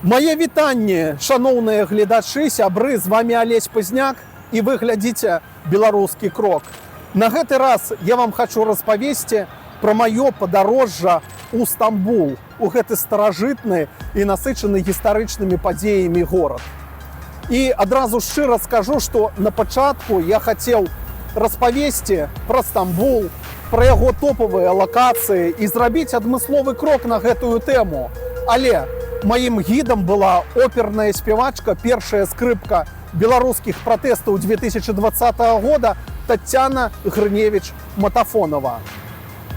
Мае вітанне, шаноўныя гледачы, сябры, з вами Алесь Пазняк, і вы глядзіце беларускі крок. На гэты раз я вам хочу распавесці пра маё падарожжа ў Стамбул, у гэты старажытны і насычаны гістарычнымі падзеямі горад. І адразу шчыра скажу, што на пачатку я хацеў распавесці пра Стамбул, пра яго топавыя лакацыі і зрабіць адмысловы крок на гэтую тэму. Але маім гідам была оперная спявачка, першая скрыпка беларускіх пратэстаў 2020 года Таццяна Грыневіч-Матафонова.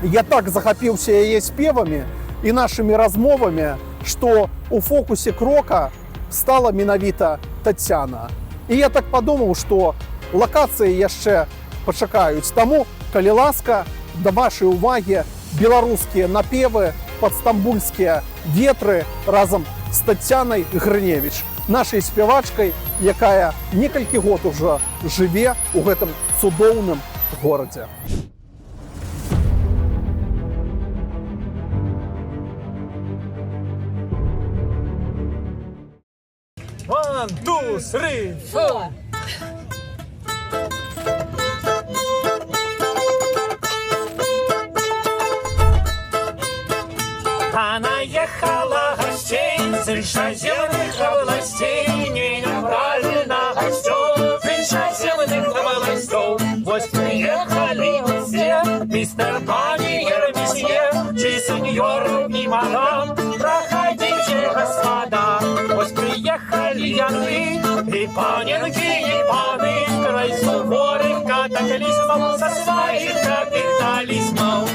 Я так захапіўся яе спевамі і нашымі размовамі, што у фокусе крока стала менавіта Таццяна. І я так падумаў, што лакацыі яшчэ пачакаюць. Таму, калі ласка, да вашай увагі беларускія напевы пад стамбульскія ветры разам з Таццянай Грыневіч, нашай спявачкай, якая некалькі год ужо жыве ў гэтым цудоўным горадзе. One, two, three, four. Она ехала гостей с иншаземных областей, не направлена гостем с иншаземных областей. Вот приехали все, мистер Паньер, месье, чи сеньор, и мадам, проходите, господа. Вот приехали яны, и паненки, и паны, край суворых катаклизмов со своим капитализмом.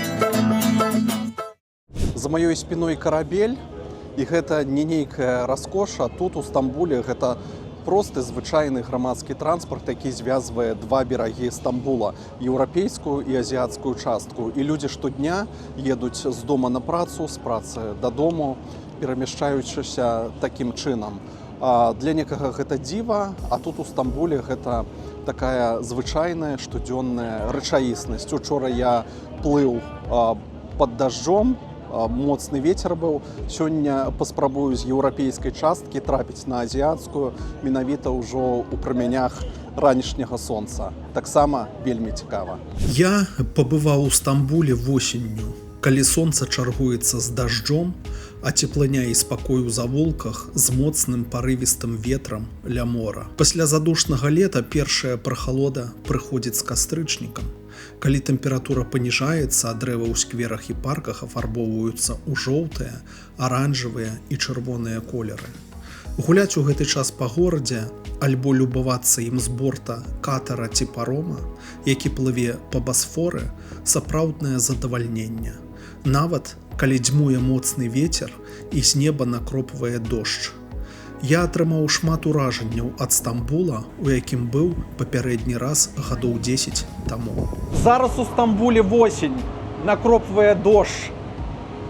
За маёй спіной карабель, і гэта не нейкая раскоша. Тут у Стамбуле гэта просты звычайны грамадскі транспарт, які звязвае два берагі Стамбула, еўрапейскую і азіяцкую частку. І людзі штодня едуць з дома на працу, з працы дадому, перамяшчаючыся такім чынам. Для некага гэта дзіва, а тут у Стамбуле гэта такая звычайная штодзённая рэчаіснасць. Учора я плыў пад дажджом, моцны вецер быў. Сёння паспрабую з еўрапейскай часткі трапіць на азіяцкую, менавіта ўжо ў прамянях ранішняга сонца. Таксама вельмі цікава. Я пабываў у Стамбуле восенню, калі сонца чаргуецца з дажджом, а цеплыня і спакой у завулках з моцным парывістым ветрам ля мора. Пасля задушнага лета першая прахалода прыходзіць з кастрычнікам. Калі тэмпература паніжаецца, а дрэвы ў скверах і парках афарбоўваюцца ў жоўтыя, аранжавыя і чырвоныя колеры. Гуляць у гэты час па горадзе альбо любавацца ім з борта катара ці парома, які плыве па Басфоры, сапраўднае задавальненне. Нават калі дзьмуе моцны вецер і з неба накропвае дождж. Я атрымаў шмат уражанняў ад Стамбула, у якім быў папярэдні раз гадоў 10 таму. Зараз у Стамбуле восень, накропвае дождж,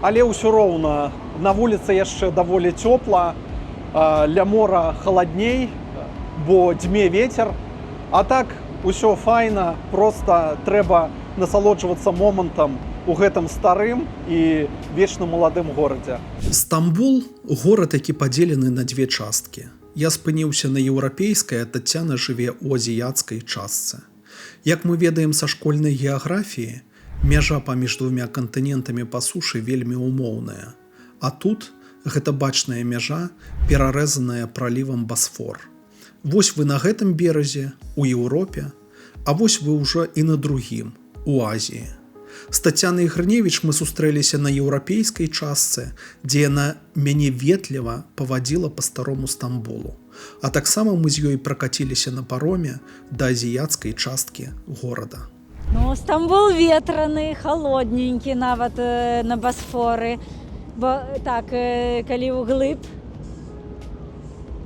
але ўсё роўна на вуліцы яшчэ даволі цёпла, ля мора халадней, бо дзьме вецер. А так усё файна, проста трэба насалоджвацца момантам у гэтым старым і вечна маладым горадзе. Стамбул – горад, які падзелены на две часткі. Я спыніўся на еўрапейскай, а Таццяна жыве ў азіяцкай частцы. Як мы ведаем са школьнай геаграфіі, мяжа паміж двумя кантынентамі па сушы вельмі умоўная. А тут гэта бачная мяжа, перарэзаная пралівам Басфор. Вось вы на гэтым беразе, у Еўропе, а вось вы ўжо і на другім, у Азіі. З Таццянай Грыневіч мы сустрэліся на еўрапейскай частцы, дзе яна мяне ветліва павадзіла па старому Стамбулу. А таксама мы з ёй пракаціліся на пароме да азіяцкай часткі горада. Ну, Стамбул ветраны, холодненькі нават на Басфоры. Бо так, калі ўглыб,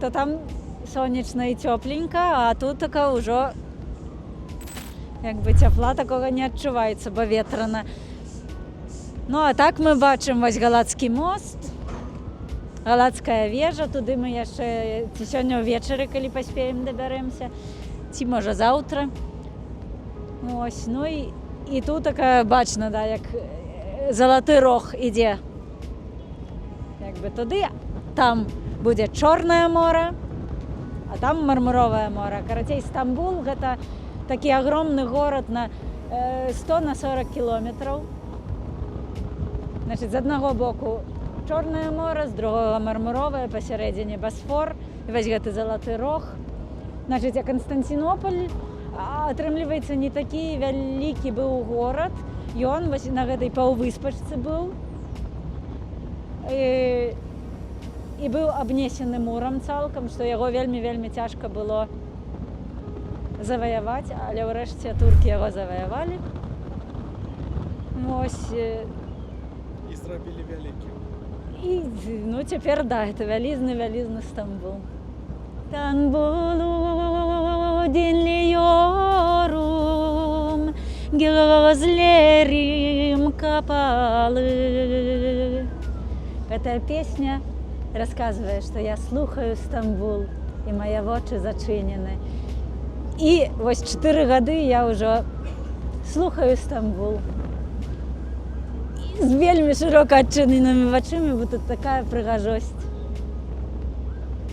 то там сонечна і цёпленька, а тут така ўжо як бы цяпла такога не адчуваецца, бо ветрана. Ну, а так мы бачым вось Галацкі мост, Галацкая вежа, туды мы яшчэ ці сёння ўвечары, калі паспеем, дабярэмся, ці можа заўтра. Ось, ну і тут така бачна, да, як Залаты Рог ідзе. Якби туди, там будзе Чорнае мора, а там Мармуровае мора. Карацей, Стамбул – гэта такі агромны горад на 100 на 40 кілометраў. Значыць, з аднаго боку Чорнае мора, з другога Мармуровае, пасярэдзіне Басфор, і вось гэты Залаты Рог. Значыць, а Канстанцінопаль, атрымліваецца, не такі вялікі быў горад, ён вось на гэтай паўвыспачцы быў. І быў абнесены мурам цалкам, што яго вельмі цяжка было заваяваць, але ўрэшце туркі яго заваявалі. Вось. І зрабілі вялікі. І, ну, цяпер, да, это вялізны Стамбул. Стамбулу dinliyorum, gözlerim kapalı. Эта песня рассказывает, что я слухаю Стамбул, и мои вочы зачинены. И вот 4 года я уже слухаю Стамбул. З вельмі широка адчыненымі вачыма, бо тут такая прыгажосць.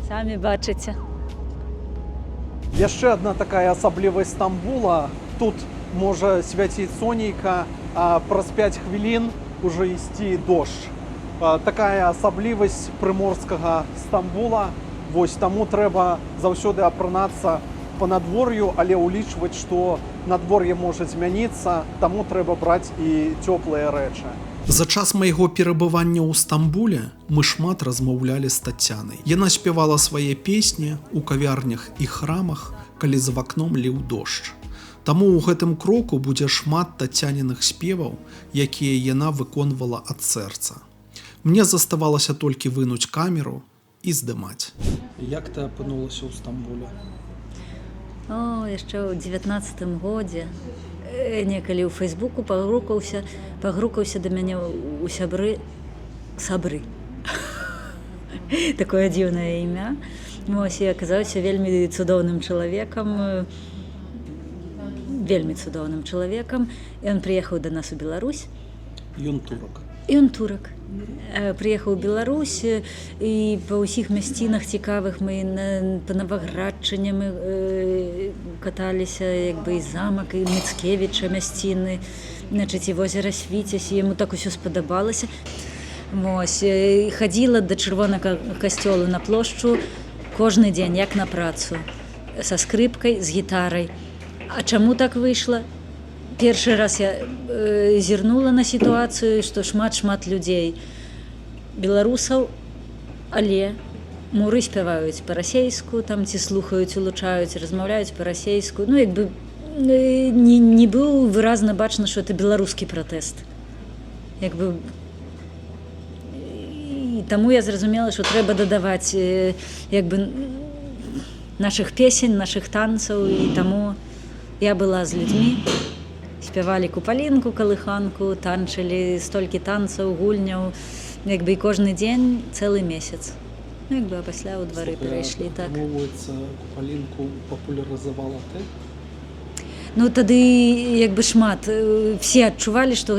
Самі бачыце. Яшчэ адна такая асаблівасць Стамбула. Тут можа свяціць сонейка, а праз 5 хвілін уже ісці дождж. Такая асаблівасць прыморскага Стамбула. Вось таму трэба заўсёды апранацца па надвор'ю, але ўлічваць, што надвор'е можа змяніцца, таму трэба браць і цёплыя рэчы. За час майго перабывання ў Стамбуле мы шмат размаўлялі з Тацянай. Яна спявала свае песні ў кавярнях і храмах, калі за вакном ліў дождж. Таму ў гэтым кроку будзе шмат тацяніных спеваў, якія яна выконвала ад сэрца. Мне заставалася толькі вынуць камеру і здымаць. Як ты апынулася ў Стамбуле? О, яшчэ ў 19-м годзе некалі ў Фейсбуку пагрукаўся да мяне у сябры. Такое дзіўнае імя. Вось, і аказаўся вельмі цудоўным чалавекам. Ён прыехаў да нас у Беларусь. Ён турак. Прыехаў у Беларусь, і па ўсіх мясцінах цікавых мы па Наваградчыне мы каталіся, як бы і замак, і Міцкевіча мясціны, значыць, і возера Свіцязь, і яму так усё спадабалася. Вось, хадзіла да чырвонага касцёла на плошчу кожны дзень, як на працу, са скрыпкай, з гітарай. А чаму так выйшла? Першы раз я зірнула на сітуацыю, што шмат людзей беларусаў, але муры спяваюць па-расейску, там ці слухаюць, улучаюць, размаўляюць па-расейску. Ну, як бы не быў выразна бачна, што это беларускі пратэст. Як бы і таму я зразумела, што трэба дадаваць як бы нашых песень, нашых танцаў, і таму я была з людзьмі. Спявалі купалінку, калыханку, танчылі столькі танцаў, гульняў, як бы і кожны дзень цэлы месяц. Ну, як бы, а пасля ў двары перайшлі, так. Купалінку папулярызавала ты? Ну, тады, як бы, шмат. Усе адчувалі, што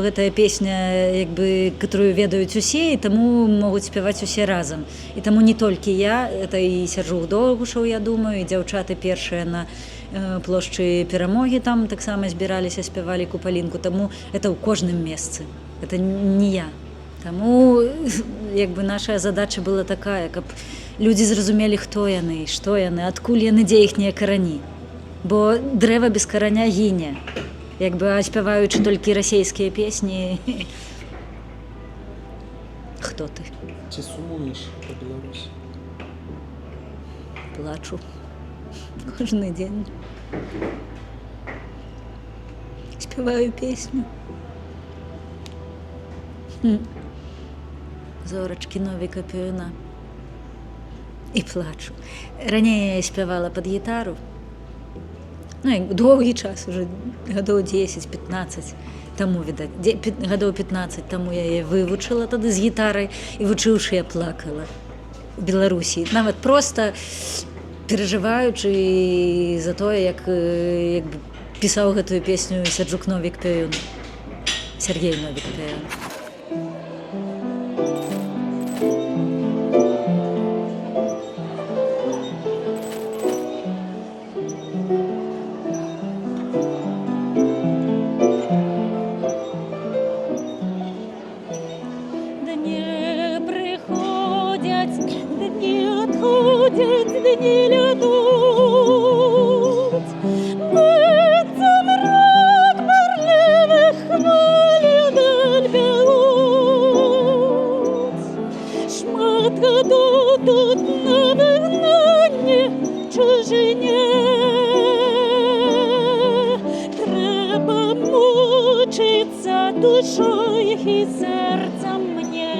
гэтая песня, як бы, которую ведаюць усе, і таму могуць спяваць усе разам. І таму не толькі я, это і Сяржух Довгушаў, я думаю, і дзяўчаты першыя на плошчы Перамогі там таксама збіраліся, спявалі купалінку, таму это ў кожным месцы. Это не я. Таму, як бы, наша задача была такая, каб людзі зразумелі, хто яны, што яны, адкуль яны, дзе іхнія карані. Бо дрэва без караня гіне. Як бы, спяваючы толькі расейскія песні. Хто ты? Ці сумуеш па Беларусі? Плачу. Кожны дзень. Спяваю песню. Зорачкі Новіка Піюна. І плачу. Раней я спявала пад гітару. Ну, доўгі час, уже гадоў 10-15 таму, відаць, гадоў 15 таму я яе вывучыла тады з гітарай, і вучыўшы я плакала у Беларусі. Нават проста перажываючы за тое, як пісаў гэтую песню Сяржук Новік Піюн. Сергей Новік Піюн. ходять дні лядуть, бицем рак бурливих хвиль даль бягуть. Шмат гадов тут на вигнанні в чужині. Треба мучиться душою і серцем мне.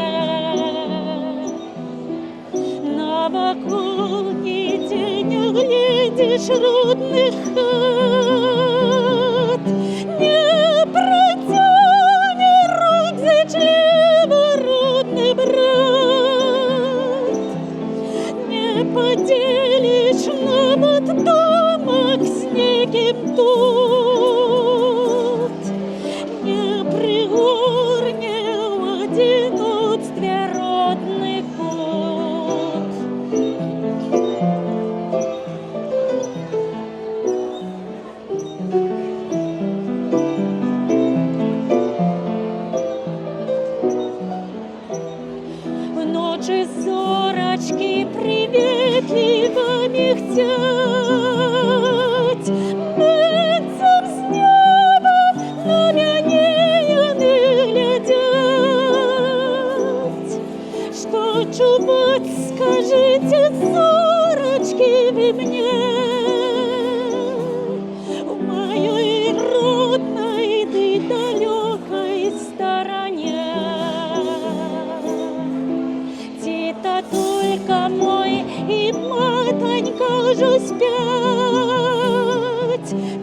На вагоне тень глядишь родных хат, не протяни рук зычливо родный брат, не поделишь навод домок с неким тут, не пригорне в одиночестве родный путь. В ночи зорочки приветливо мигтять, бицем с неба на меня яны глядят. Что чувать, скажите, зорочки, вы мне, в моей родной ты далекой стороне. Ти-то только мой и матонька же спять.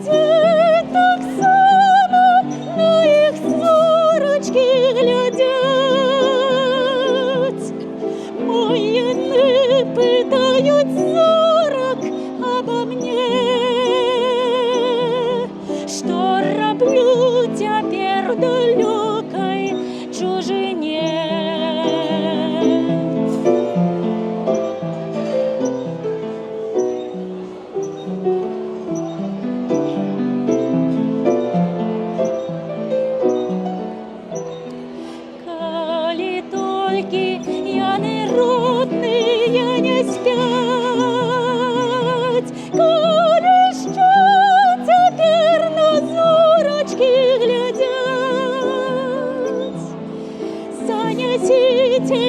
Те так само на их зорочки глядят. Моины пытают зорок обо мне. Что роблю теперь в далекой чужине? Коли только яны родные не спят, коли еще теперь на зорочки глядят, занесите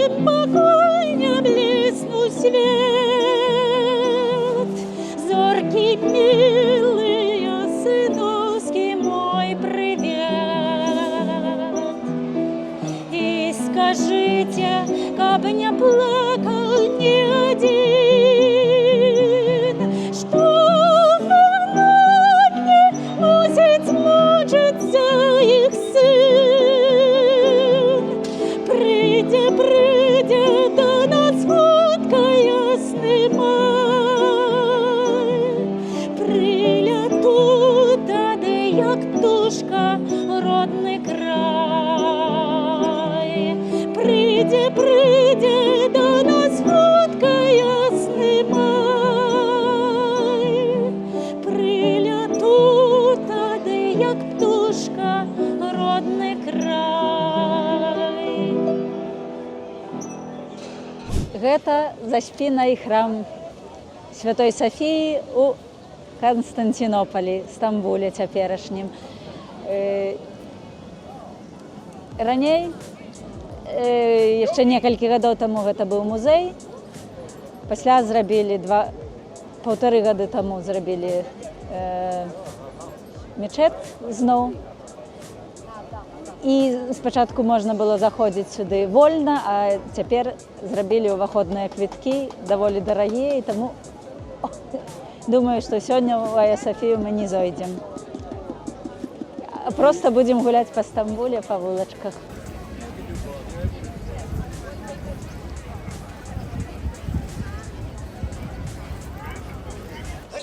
им покой, не блеснул свет. Зорки милые, сыновский мой привет. И скажите, каб не плакал ни один, что вновь мусить мучиться их сын. Придя до нас водка ясный май, прилету тады, як птушка, родний край. Прийде до нас водка ясний май, прилету тады, як птушка, родний край. Гэта заспінай храм Святой Софіі у Константинополі, Стамбуле цяперашнім. Раней, яшчэ некалькі гадоў таму гэта быў музей. Пасля зрабілі паўтары гады таму зрабілі мечэт зноў. І спачатку можна было заходзіць сюды вольна, а цяпер зрабілі ўваходныя квіткі, даволі дарагія, і таму думаю, што сёння ў Ая Софію мы не зойдзем. Просто будзем гуляць па Стамбуле, па вулачках.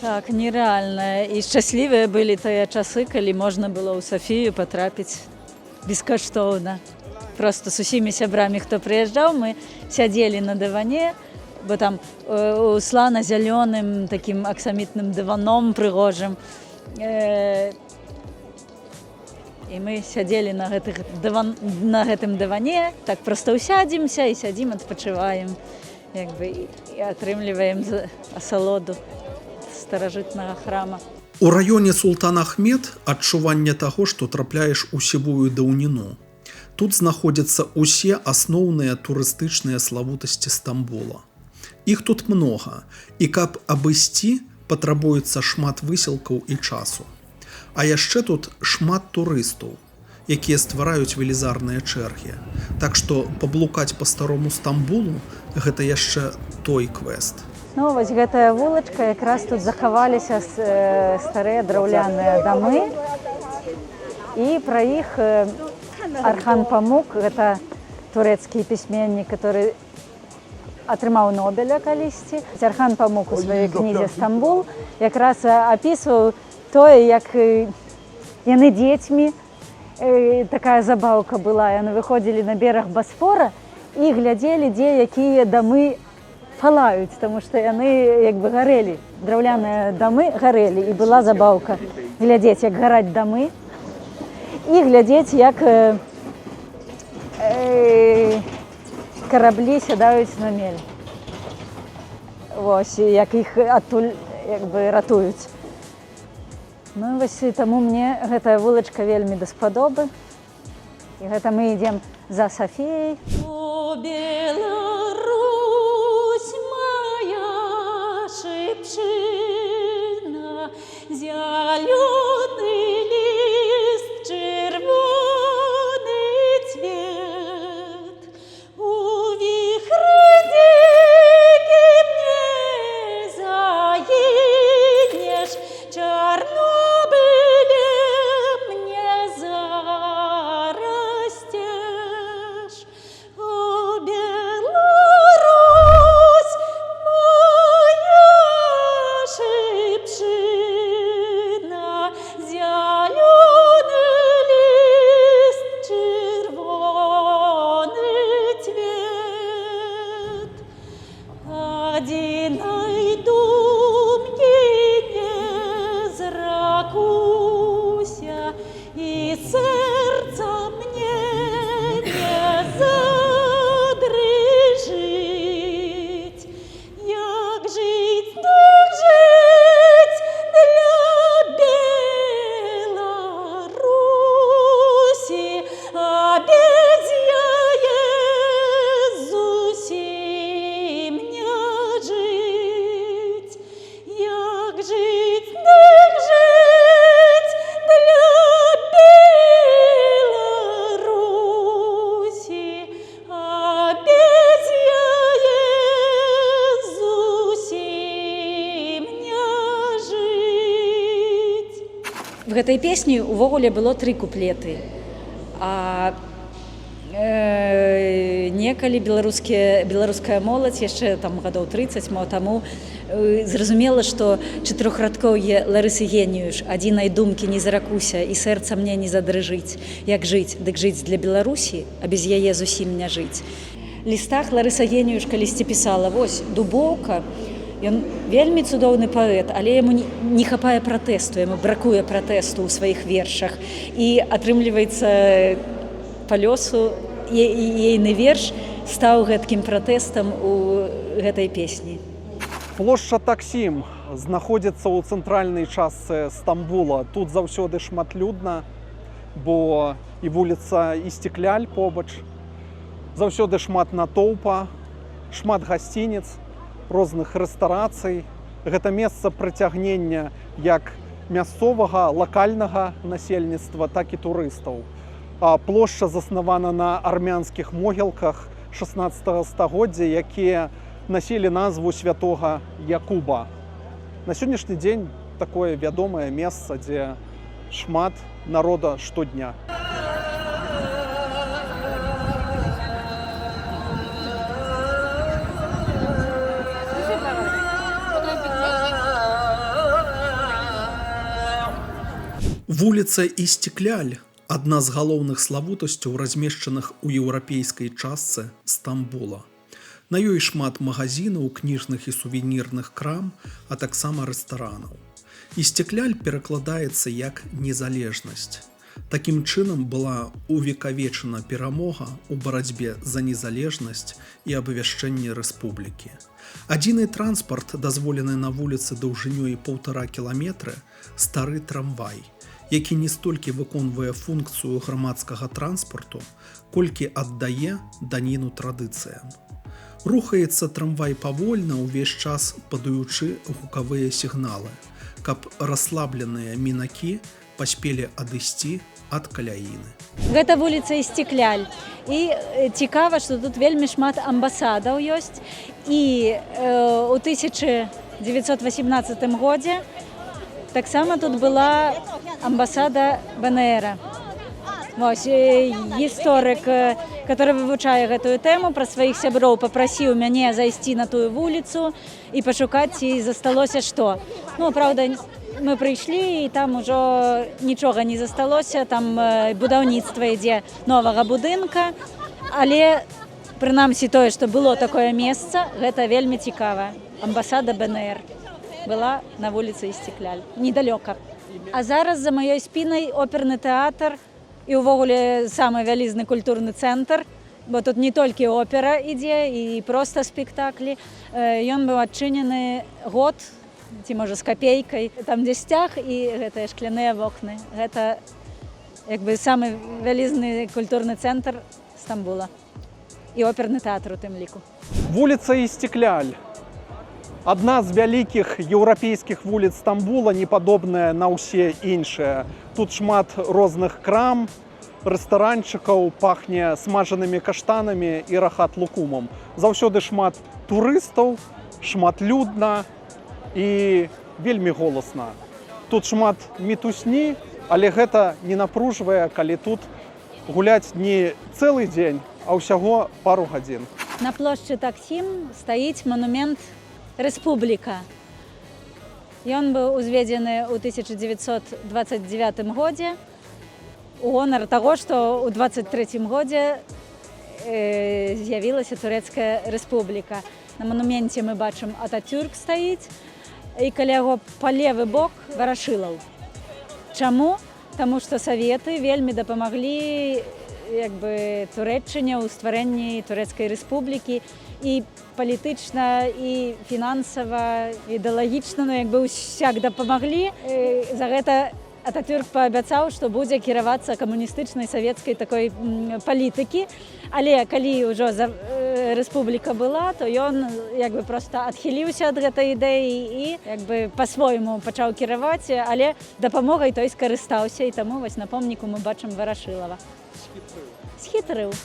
Так, нереальна. І шчаслівыя былі тыя часы, калі можна было ў Софію патрапіць бескаштоўна. Просто з усімі сябрамі, хто прыязджаў, мы сядзелі на дыване, бо там услана зялёным такім аксамітным дываном прыгожым. І мы сядзелі на гэтым дыване, так проста ўсядзімся і сядзім, адпачываем. як бы, і атрымліваем асалоду старажытнага храма. У раёне Султан Ахмед адчуванне таго, што трапляеш у сівую даўніну. Тут знаходзяцца ўсе асноўныя турыстычныя славутасці Стамбула. Іх тут многа, і каб абысці, патрабуецца шмат высілкаў і часу. А яшчэ тут шмат турыстаў, якія ствараюць велізарныя чэргі. Так што паблукаць па старому Стамбулу – гэта яшчэ той квест. Ну, вось гэтая вулачка, якраз тут захаваліся старыя драўляныя дамы, і пра іх Архан Памук, гэта турэцкі пісьменнік, который атрымаў Нобеля калісьці. Архан Памук у сваёй кнізе «Стамбул» якраз апісваў тое, як яны дзецьмі, такая забаўка была, яны выходзілі на бераг Басфора і глядзелі, дзе якія дамы палаюць, таму што яны як бы гарэлі, драўляныя дамы гарэлі, і была забаўка глядзець, як гараць дамы, і глядзець, як караблі сядаюць на мель. Вось, як іх адтуль як бы ратуюць. Ну, вось таму мне гэтая вулачка вельмі даспадобы. І гэта мы ідзем за Сафіяй. О, Беларусь моя шыпчына, зялёны ліст, чырвоны цвет, у віхры дзікім не загінеш, Чорнобилем не зарастешь. О, Беларусь моя шипшина, зеленый лист, червоный цвет. Один найду зракуся, і серце мне не задрижить. Як жить, так жить для Беларусі, а без яе зусім не жить. Як жить, так жить для Беларусі, а без яе зусім не жить. В гэтай песні увогуле было 3 куплеты. А некалі беларуская моладзь яшчэ там гадоў 30 таму зразумела, што 4-радкоўе Ларысы Геніюш, адзінай думкі не заракуся і сэрца мне не задрыжыць. Як жыць, дык жыць для Беларусі, а без яе зусім не жыць. Лістах Ларыса Геніюш калісьці пісала: вось Дубоўка, ён вельмі цудоўны паэт, але яму не хапае пратэсту, яму бракуе пратэсту ў сваіх вершах. І атрымліваецца, па лёсу ейны верш стаў гэткім пратэстам у гэтай песні. Плошча Таксім знаходзіцца ў цэнтральнай частцы Стамбула. Тут заўсёды шматлюдна, бо і вуліца Істікляль побач. Заўсёды шмат натоўпа, шмат гасцініц, розных рэстарацый. Гэта месца прыцягнення як мясцовага, лакальнага насельніцтва, так і турыстаў. Плошча заснавана на армянскіх могілках 16 стагоддзя, якія насілі назву святога Якуба. На сённяшні дзень такое вядомае месца, дзе шмат народа штодня. Вуліца Істікляль – адна з галоўных славутасцяў, размешчаных у еўрапейскай частцы Стамбула. На ёй шмат магазінаў, кніжных і сувенірных крам, а таксама рэстаранаў. Істікляль перакладаецца як незалежнасць. Такім чынам была увекавечана перамога ў барацьбе за незалежнасць і абвяшчэнне рэспублікі. Адзіны транспарт, дазволены на вуліцы даўжынёй 1,5 кіламетры, стары трамвай, які не столькі выконвае функцыю грамадскага транспарту, колькі аддае даніну традыцыям. Рухаецца трамвай павольна, увесь час падаючы гукавыя сігналы, каб расслабленыя мінакі паспелі адысці ад каляіны. Гэта вуліца Істекляль. І цікава, што тут вельмі шмат амбасадаў ёсць. І ў 1918 годзе таксама тут была амбасада БНР. Вось, гісторык, который вывучае гэтую тэму, пра сваіх сяброў папрасіў мяне зайсці на тую вуліцу і пашукаць, ці засталося што. Ну, правда, мы прыйшлі, і там ужо нічога не засталося, там будаўніцтва ідзе новага будынка, але прынамсі тое, што было такое месца, гэта вельмі цікава. Амбасада БНР была на вуліцы Істекляль, недалёка. А зараз за маёй спінай оперны тэатр і ўвогуле самы вялізны культурны цэнтр, бо тут не толькі опера ідзе і проста спектаклі. Ён быў адчынены год, ці можа з капейкай. Там дзе сцяг і гэтыя шкляныя вокны. Гэта як бы самы вялізны культурны цэнтр Стамбула. І оперны тэатр у тым ліку. Вуліца Істекляль. Адна з вялікіх еўрапейскіх вуліц Стамбула, не падобная на ўсе іншыя. Тут шмат розных крам, рэстаранчыкаў, пахне смажанымі каштанамі і рахат-лукумам. Заўсёды шмат турыстаў, шматлюдна і вельмі голасна. Тут шмат мітусні, але гэта не напружвае, калі тут гуляць не цэлы дзень, а ўсяго пару гадзін. На плошчы Таксім стаіць манумент Рэспубліка. Ён быў узведзены ў 1929 годзе у гонар таго, што ў 23 годзе з'явілася Турэцкая рэспубліка. На мануменце мы бачым Ататюрк стаіць, і каля яго па левы бок Варашылаў. Чаму? Таму што саветы вельмі дапамаглі Турэччыне ў стварэнні Турэцкай рэспублікі і палітычна, і фінансава, ідэалагічна, усяк дапамаглі. За гэта Ататюрк паабяцаў, што будзе кіравацца камуністычнай савецкай такой палітыкі. Але калі ўжо рэспубліка была, то ён проста адхіліўся ад гэтай ідэі і па-свойму пачаў кіраваць, але дапамогай той скарыстаўся, і таму вось на помніку мы бачым Варашылава. Схітрыў.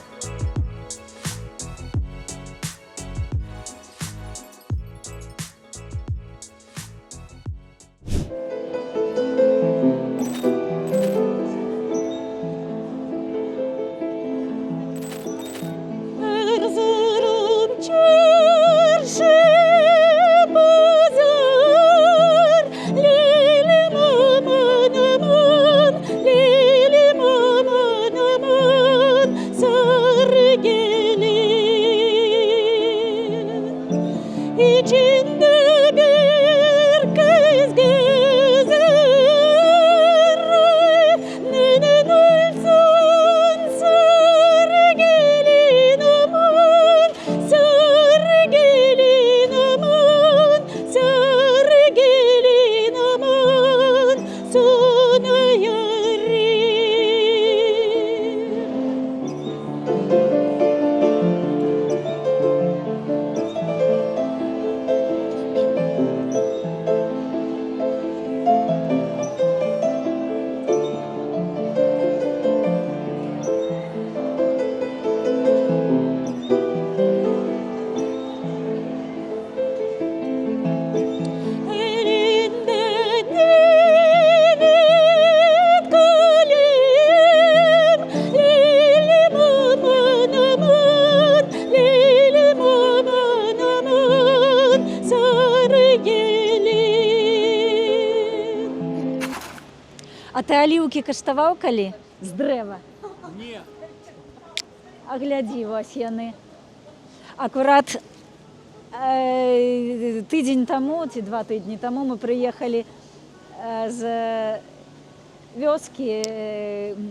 А ты аліўкі каштаваў калі? З дрэва? Не. А глядзі, вось яны. Акурат тыдзень таму, ці 2 тыдні таму мы прыехалі з вёскі,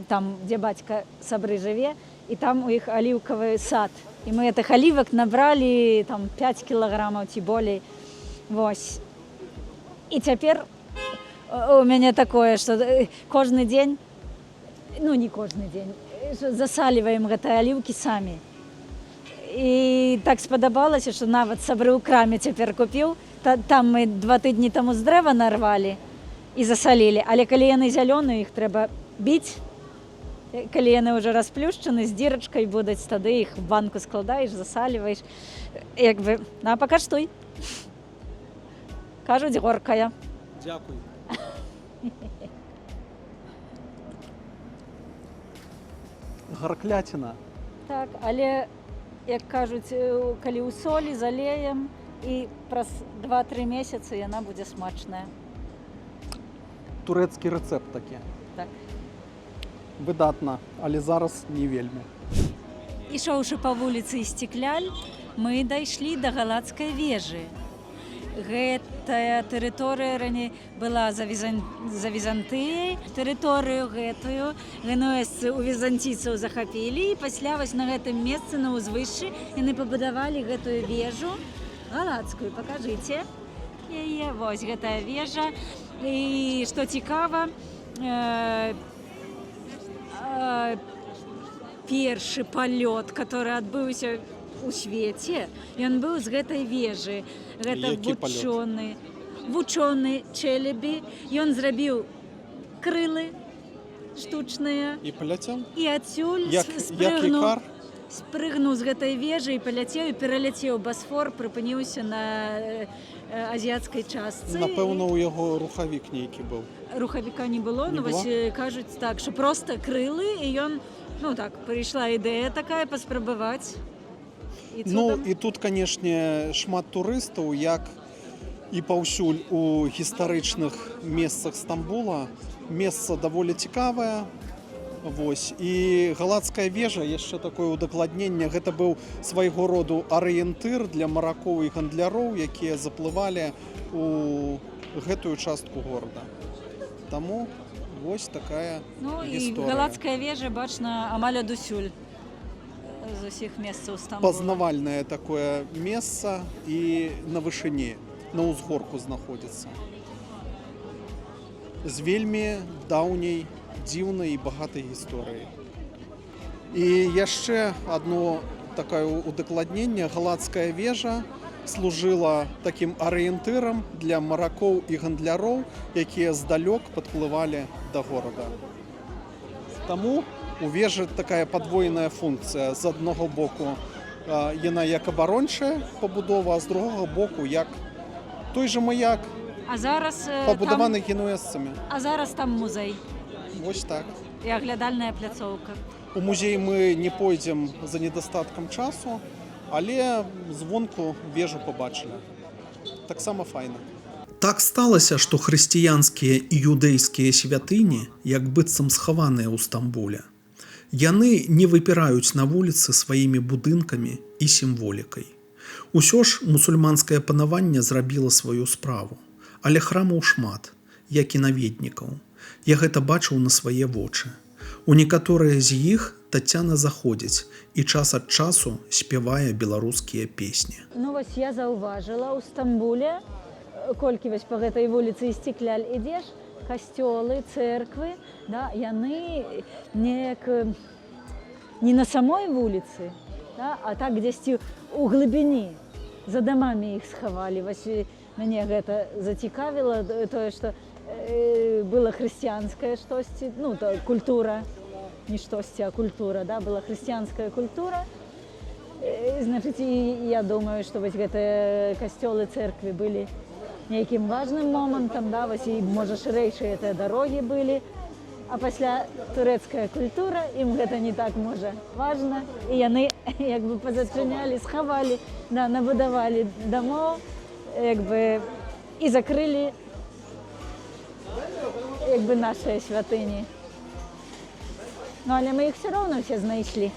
там, дзе бацька сабры жыве, і там у іх аліўкавы сад. І мы гэтых алівак набралі там 5 кілаграмаў ці болей. Вось. І цяпер у мяне такое, што кожны дзень, ну не кожны дзень, засаліваем гэтыя аліўкі самі. І так спадабалася, што нават сабры ў краме цяпер купіў. Там мы 2 тыдні таму з дрэва нарвалі і засалілі. Але калі яны зялёныя, іх трэба біць. Калі яны ўжо расплюшчаны, з дзірачкай будуць, тады іх в банку складаеш, засаліваеш. Як бы, на, пакаштуй. Кажуць, горкая. Дякую. Гаркляціна. Так, але, як кажуць, калі ў солі залеем, і праз 2-3 месяцы яна будзе смачная. Турэцкі рэцэпт такі. Так. Выдатна, але зараз не вельмі. Ішоўшы па вуліцы Істекляль, мы дайшлі да галацкай вежы. Гэтая тэрыторыя раней была за Візантыяй. Тэрыторыю гэтую генуэзцы у візантійцаў захапілі, і пасля вось на гэтым месцы, на ўзвышшы, яны пабудавалі гэтую вежу галацкую. Пакажыце яе. Вось гэтая вежа. І што цікава, першы палёт, который адбыўся у свеце, ён быў з гэтай вежы. Гэта вучоны Чэлебі. Ён зрабіў крылы штучныя. І паляцеў? І адсюль спрыгнуў з гэтай вежы і паляцеў, і пераляцеў Басфор, прыпыніўся на азіяцкай частцы. Напэўна, у яго рухавік нейкі быў. Рухавіка не было, но вось кажуць так, што проста крылы, і ён, ну так, прыйшла ідэя такая паспрабаваць. Ну, і тут, канешне, шмат турыстаў, як і паўсюль у гістарычных месцах Стамбула. Месца даволі цікавае. Вось. І галацкая вежа, яшчэ такое удакладненне, гэта быў свайго роду арыентыр для маракоў і гандляроў, якія заплывалі у гэтую частку горада. Таму вось такая гісторыя. Ну, і галацкая вежа бачна амаль адусюль з усіх месцаў Стамбула. Пазнавальнае такое месца і на вышыні, на ўзгорку знаходзіцца. З вельмі даўняй, дзіўнай і багатай гісторыяй. І яшчэ одно такое удакладненне. Галацкая вежа служыла такім арыентырам для маракоў і гандляроў, якія здалёк падплывалі да горада. Таму у вежы такая падвойная функцыя. З аднаго боку яна як абарончая пабудова, а з другога боку як той же маяк, пабудаваны генуэзцамі. А зараз там музей. Вось так. І аглядальная пляцоўка. У музей мы не пойдзем за недастаткам часу, але звонку вежу пабачылі. Таксама файна. Так сталася, што хрысціянскія і юдэйскія святыні як быццам схаваныя ў Стамбуле. Яны не выпіраюць на вуліцы сваімі будынкамі і сімволікай. Усё ж мусульманскае панаванне зрабіла сваю справу, але храмаў шмат, як і наведнікаў. Я гэта бачыў на свае вочы. У некаторыя з іх Тацяна заходзіць і час ад часу спявае беларускія песні. Ну вось я заўважыла ў Стамбуле, колькі вось па гэтай вуліцы Істекляль ідзеш, касцёлы, цэрквы, да, яны неяк не на самой вуліцы, да, а так дзесьці ў глыбіні, за дамамі іх схавалі. Вось мяне гэта зацікавіла, тое, што была хрысціянская штосьці, ну, то культура, не штосьці, а культура, да, была хрысціянская культура. Значыць, і я думаю, што вось гэтыя касцёлы, цэрквы былі нейкім важным момантам, да, вось і, можа, шырэйшыя гэтыя дарогі былі, а пасля турэцкая культура, ім гэта не так, можа, важна, і яны, як бы, пазачынялі, схавалі, да, набудавалі дамоў, як бы, і закрылі, як бы, нашыя святыні. Ну, але мы іх все роўно ўсе знайшлі.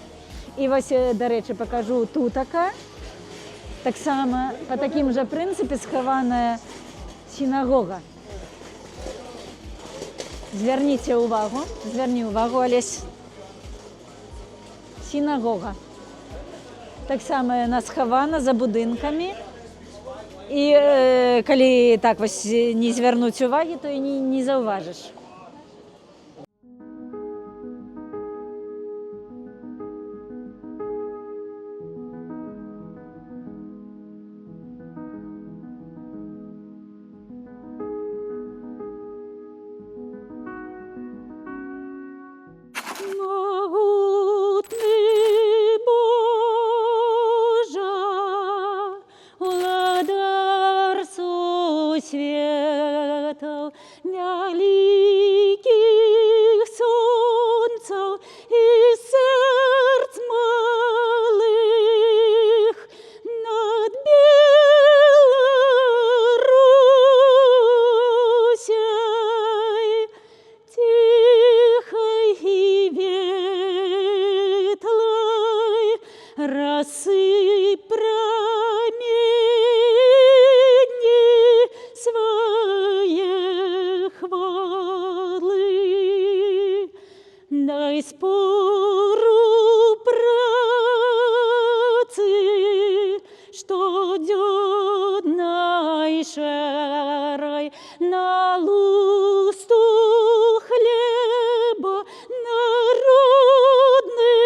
І вось, дарэчы, пакажу тутака. Таксама па такім жа прынцыпе схаваная сінагога. Зверні увагу, Олесь. Сінагога. Так само яна схавана за будынкамі. І калі так вось не звярнуць увагі, то і не заўважыш. Светов, великих солнцев и сердц малых над Белорусей, тихой и ветлой рассыпь своей хвалы, дай спору працы, что дёдной шарой на лусту хлеба народный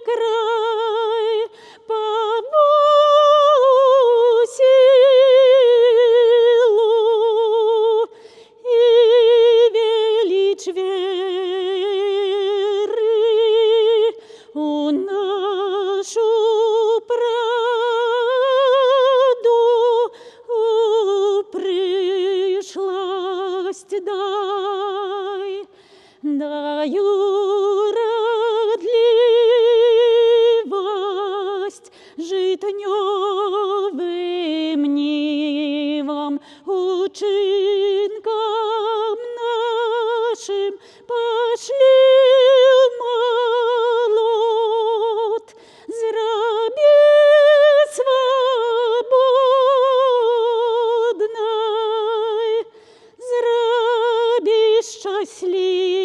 край повысил и величь веры у нашу праду пришлость даю родливость житнёвым нивам, учинкам нашим пошли молот, зраби свободной, зраби счастливой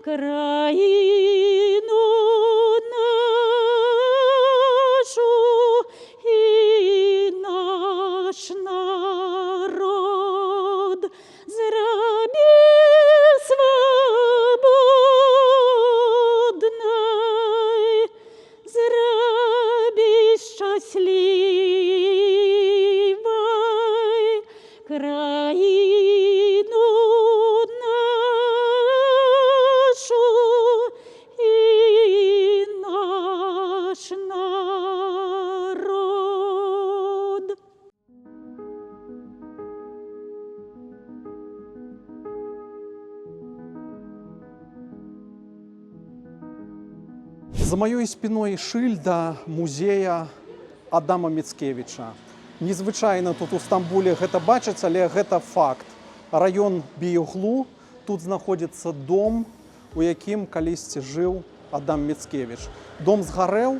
краину нашу и наш народ, зраби свободной, зраби счастливой краину нашу и наш народ. За моей спиной шильда музея Адама Міцкевіча. Незвычайна тут у Стамбуле гэта бачыць, але гэта факт. Раён Біюглу, тут знаходзіцца дом, у якім калісьці жыў Адам Міцкевіч. Дом згарэў,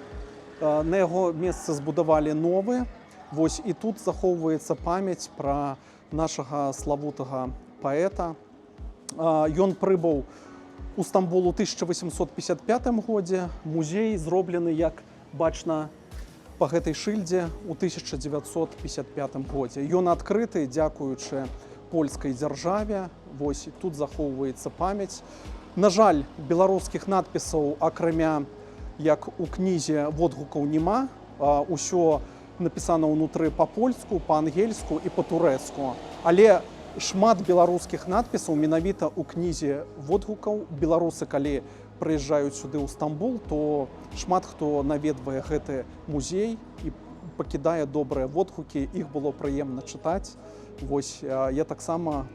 на яго месцы збудавалі новы. Вось і тут захоўваецца памяць пра нашага славутага паэта. Ён прыбыў у Стамбул у 1855 годзе. Музей зроблены, як бачна па гэтай шыльдзе, у 1955 годзе. Ён адкрыты дзякуючы польскай дзяржаве. Вось тут захоўваецца памяць. На жаль, беларускіх надпісаў, акрамя як у кнізе водгукаў няма. Усё напісана ўнутры па-польску, па-ангельску і па-турэцку. Але шмат беларускіх надпісаў менавіта ў кнізе водгукаў. Беларусы, калі прыязджаюць сюды ў Стамбул, то шмат хто наведвае гэты музей і пакідае добрыя водгукі. Іх было прыемна чытаць. Вось я таксама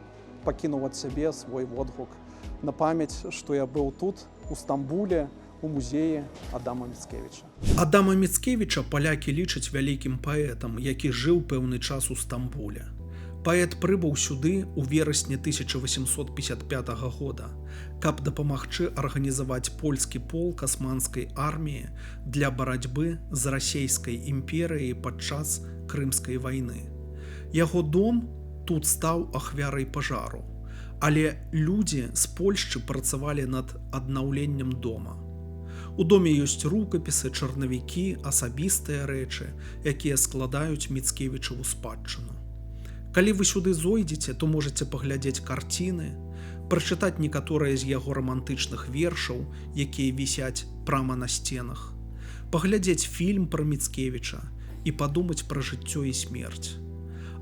пакінуў ад сябе свой водгук на памяць, што я быў тут, у Стамбуле, у музеі Адама Міцкевіча. Адама Міцкевіча палякі лічаць вялікім паэтам, які жыў пэўны час у Стамбуле. Паэт прыбыў сюды ў верасні 1855 года, каб дапамагчы арганізаваць польскі полк асманскай арміі для барацьбы з расейскай імперыяй падчас Крымскай вайны. Яго дом тут стаў ахвярай пажару. Але людзі з Польшчы працавалі над аднаўленнем дома. У доме ёсць рукапісы, чарнавікі, асабістыя рэчы, якія складаюць Міцкевічаву спадчыну. Калі вы сюды зойдзеце, то можаце паглядзець карціны, прачытаць некаторыя з яго рамантычных вершаў, якія вісяць прама на сценах, паглядзець фільм пра Міцкевіча і падумаць пра жыццё і смерць.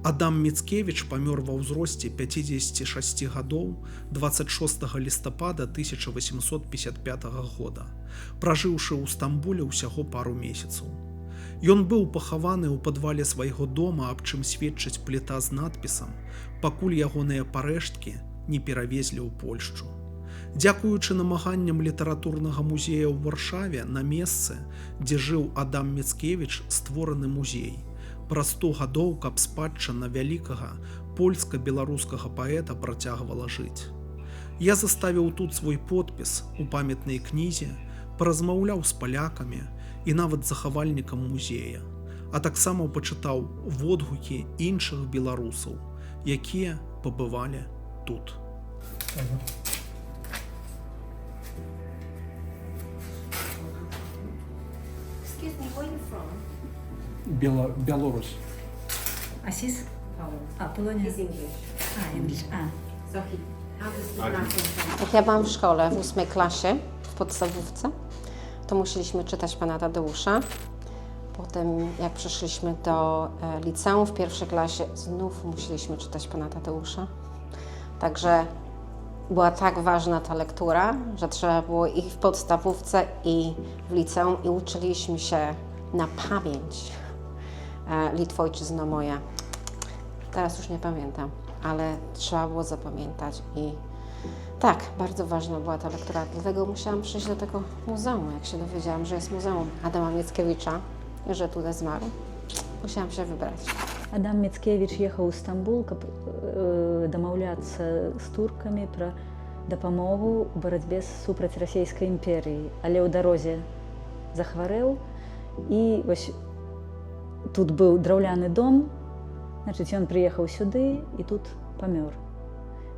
Адам Міцкевіч памёр ва ўзросце 56 гадоў 26 лістапада 1855 года, пражыўшы ў Стамбуле ўсяго пару месяцаў. Ён быў пахаваны ў падвале свайго дома, аб чым сведчыць пліта з надпісам, пакуль ягоныя парэшткі не перавезлі ў Польшчу. Дзякуючы намаганням літаратурнага музея ў Варшаве, на месцы, дзе жыў Адам Міцкевіч, створаны музей. Праз 100 гадоў, каб спадчына вялікага польска-беларускага паэта працягвала жыць. Я заставіў тут свой подпіс у памятнай кнізе, паразмаўляў з палякамі і нават захавальнікам музея, а таксама пачытаў водгукі іншых беларусаў, якія пабывалі тут. Excuse me, where are you from? Беларусь. Асіс? Poland. Полонія. He's English. English. So he obviously nothing. Jak ja byłam w szkole w 8 klasie, w podstawówce, to musieliśmy czytać pana Tadeusza. Potem jak przeszliśmy do liceum w pierwszej klasie, znów musieliśmy czytać pana Tadeusza. Także była tak ważna ta lektura, że trzeba było i w podstawówce, i w liceum, i uczyliśmy się na pamięć Litwojczyzno moja. Teraz już nie pamiętam, ale trzeba było zapamiętać i tak, bardzo ważna była ta lektura, dlatego musiałam przyjść do tego muzeum. Jak się dowiedziałam, że jest muzeum Adama Mickiewicza i że tutaj zmarł, musiałam się wybrać. Адам Міцкевіч ехаў у Стамбул, каб дамаўляцца з туркамі пра дапамогу ў барацьбе супраць расійскай імперіі. Але ў дарозе захварэў і вось тут быў драўляны дом, значыць, ён прыехаў сюды і тут памёр.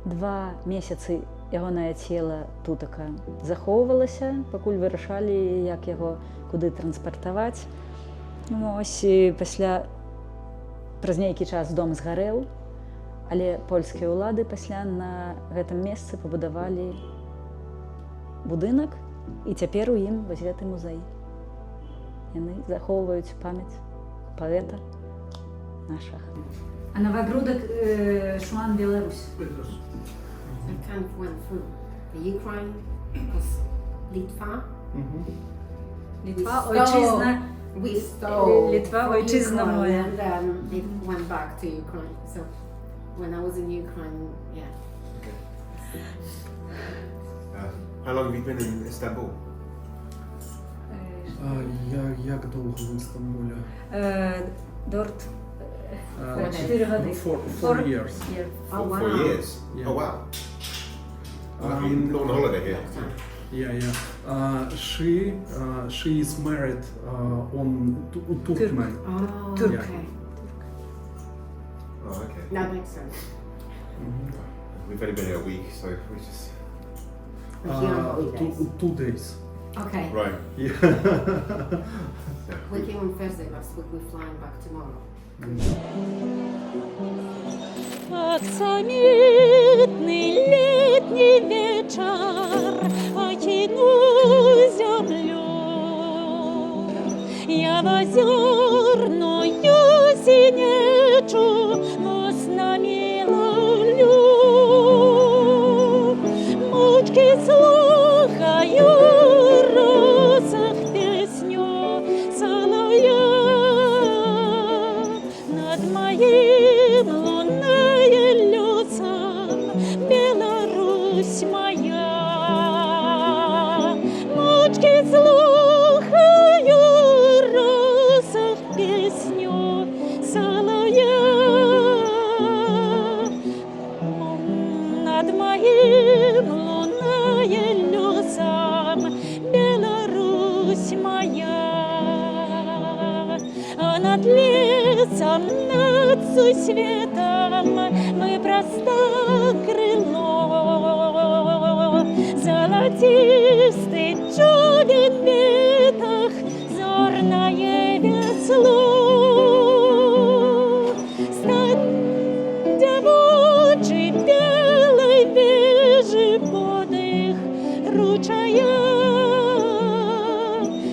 2 месяцы ягонае цела тутака захоўвалася, пакуль вырашалі, як яго куды транспартаваць. Вось пасля праз нейкі час дом згарэў, але польскія ўлады пасля на гэтым месцы пабудавалі будынак, і цяпер у ім вось гэты музей. Яны захоўваюць памяць паэта нашага. А Новогрудок, Шуан, Беларусь. I kind of went through the Ukraine, because Litva. Літва, ойчизна. We stole Litva, from ojczyzna Ukraine, moja. and then it went back to Ukraine. So when I was in Ukraine, yeah. How long have you been in Istanbul? Як довго в Стамбулі? Дорт. 4 годи. 4 years. Oh, wow. 4 years? Yeah. Oh wow. I've been on holiday here. Yeah. She is married on Turkmen. Oh, Turk. okay. Oh, okay. That makes sense. We've only been here a week, so we just... We're here on holidays. 2 days. Okay. Right. Yeah. We came on Thursday last week. We're flying back tomorrow. Оксамитный летний вечер окинул землю. Я в озерную синечу веснами ловлю. Мучки слухаю, росах песню соловья. Над моим лунным лесом Беларусь моя. Мучки слухаю, росах песню соловья. Над моим лунным лесом Беларусь моя. А над лесом сам над сусветом выпростал крыло. Золотистый човен в ветах, зорное весло. Стань девочей белой, вежи подых ручая.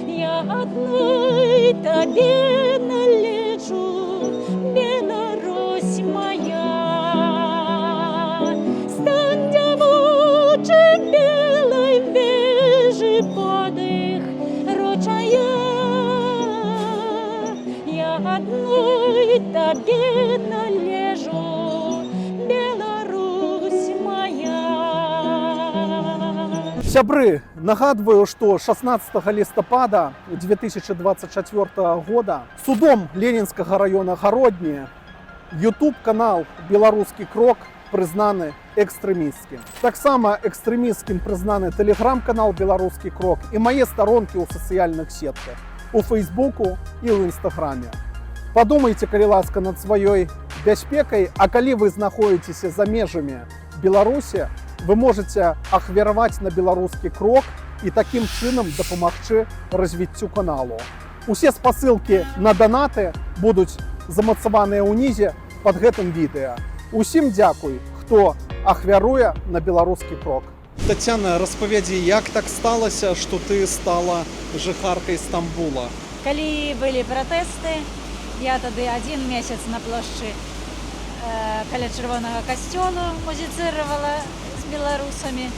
Я одной тебе належу, Беларусь моя. Стань девочей белой, вежи подых ручая. Я одной тебе належу, Беларусь моя. Сябры, нагадываю, что 16 листопада 2024 года судом Ленинского района Городні YouTube-канал «Белорусский крок» признаны экстремистским. Так само экстремистским признаны телеграм-канал «Белорусский крок» и мои сторонки у социальных сетках, у Фейсбуку и у Инстаграме. Подумайте, калі ласка, над сваёй бяспекай, а калі вы знаходзіцеся за межамі Беларусі, вы можете ахвяраваць на беларускі крок і такім чынам дапамагчы развіццю каналу. Усе спасылкі на данаты будуць замацаваныя ўнізе пад гэтым відэа. Усім дзякуй, хто ахвяруе на беларускі крок. Тацяна, распавядзі, як так сталася, што ты стала жыхаркай Стамбула? Калі былі пратэсты, я тады 1 месяц на плошчы каля чырвонага касцёлу музіцыравала з беларусамі.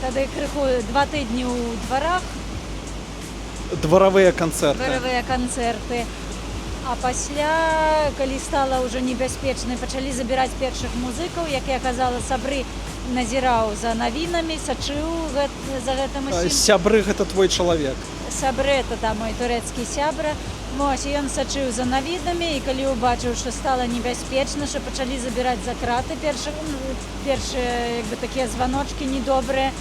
Тады крыху 2 тыдні ў дварах. Дворовыя канцэрты. Дворовыя канцэрты. А пасля, калі стала ўжо небяспечна, пачалі забіраць першых музыкаў, як я казала, сабры назіраў за навінамі, сачыў за гэтым усім. Сябры гэта твой чалавек. Сябры, это мой турэцкі сябра. Вось, ён сачыў за навінамі, і калі ўбачыў, што стала небяспечна, што пачалі забіраць за краты першыя такія званочкі недобрыя,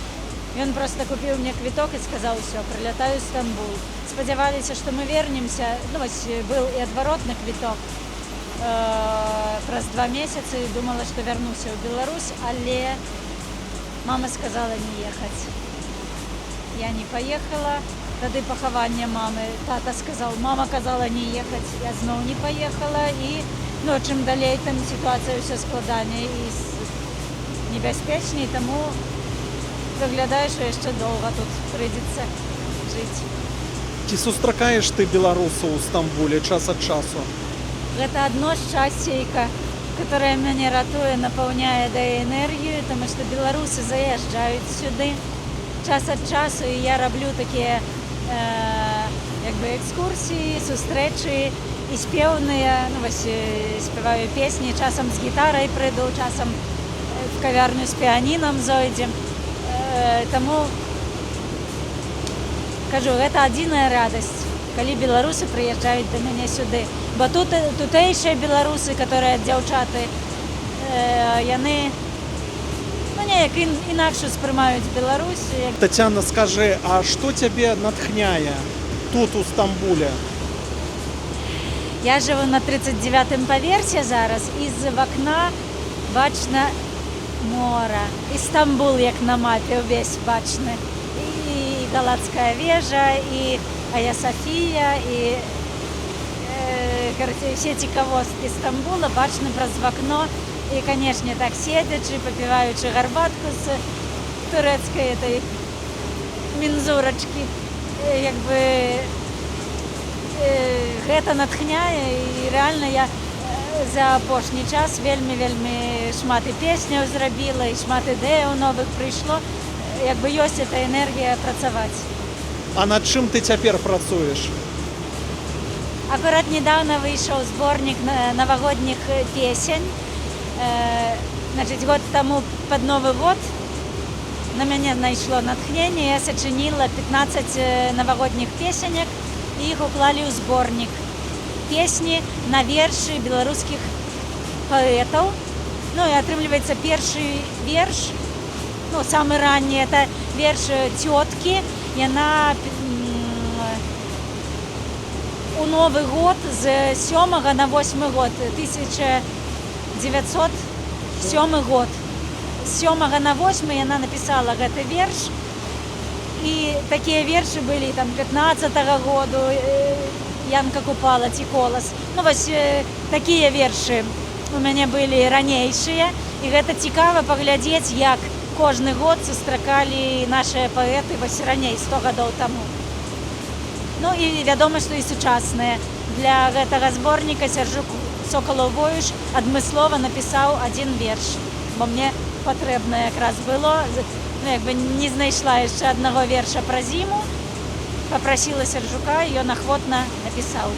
ён проста купіў мне квіток і сказаў: «Усё, прылятаю ў Стамбул». Спадзяваліся, што мы вернемся. Ну, вось, быў і адваротны квіток праз 2 месяцы, думала, што вярнуся ў Беларусь, але мама сказала не ехаць. Я не паехала. Тады пахаванне мамы. Тата сказаў, мама казала не ехаць. Я зноў не паехала. І чым далей, там сітуацыя ўсё складаней і небяспечней, таму выглядае, што яшчэ доўга тут прыйдзецца жыць. Ці сустракаеш ты беларусаў у Стамбуле час ад часу? Гэта адно шчасцейка, которое мяне ратуе, напаўняе, дае энергію, таму што беларусы заязджаюць сюды час ад часу, і я раблю такія экскурсіі, сустрэчы і спеўныя, спяваю песні, часам з гітарай прыйду, часам в кавярню з піанінам зойдзем. Таму кажу, гэта адзіная радасць, калі беларусы прыязджаюць да мяне сюды. Бо тутэйшыя беларусы, которые дзяўчаты, яны неяк інакш успрымаюць Беларусь. Тацяна, скажы, а што цябе натхняе тут, у Стамбуле? Я жыву на 39-м паверсе зараз, і з вакна бачна мора. І Стамбул, як на мапе, увесь бачны. І Галатская вежа, і Ая Софія, і все цікавосткі Стамбула бачны праз вакно. І, канешне, так седзячы, папіваючы гарбатку з турэцкай этой мензурачкі, гэта натхняе, і рэальна я за апошні час вельмі шмат і песняў зрабіла, і шмат ідэяў новых прыйшло, ёсць эта энергія працаваць. А над чым ты цяпер працуеш? Акурат недавно выйшаў зборнік навагодніх песень. Год тому под Новый год на мяне найшло натхнение, я сочинила 15 новогодних песенек, и их уклали ў зборнік. Песни на вершы беларускіх паэтаў. Ну и атрымліваецца першы верш, самый ранний, это верш тёткі, яна у у Новы год з 7 на 8 год, 1907 год. З 7 на 8 яна напісала гэты верш. І такія вершы былі там 15-го году, Янка Купала ці Колас. Ну вось такія вершы у мяне былі ранейшыя. І гэта цікава паглядзець, як кожны год сустракалі нашыя паэты вось раней, 100 гадоў таму. Ну і вядома, што і сучасныя. Для гэтага зборніка Сяржук Сокалаў-Воюш адмыслова напісаў адзін верш, бо мне патрэбна якраз было, ну, як бы не знайшла яшчэ аднаго верша пра зіму, папрасіла Сяржука, і ён ахвотна напісаў.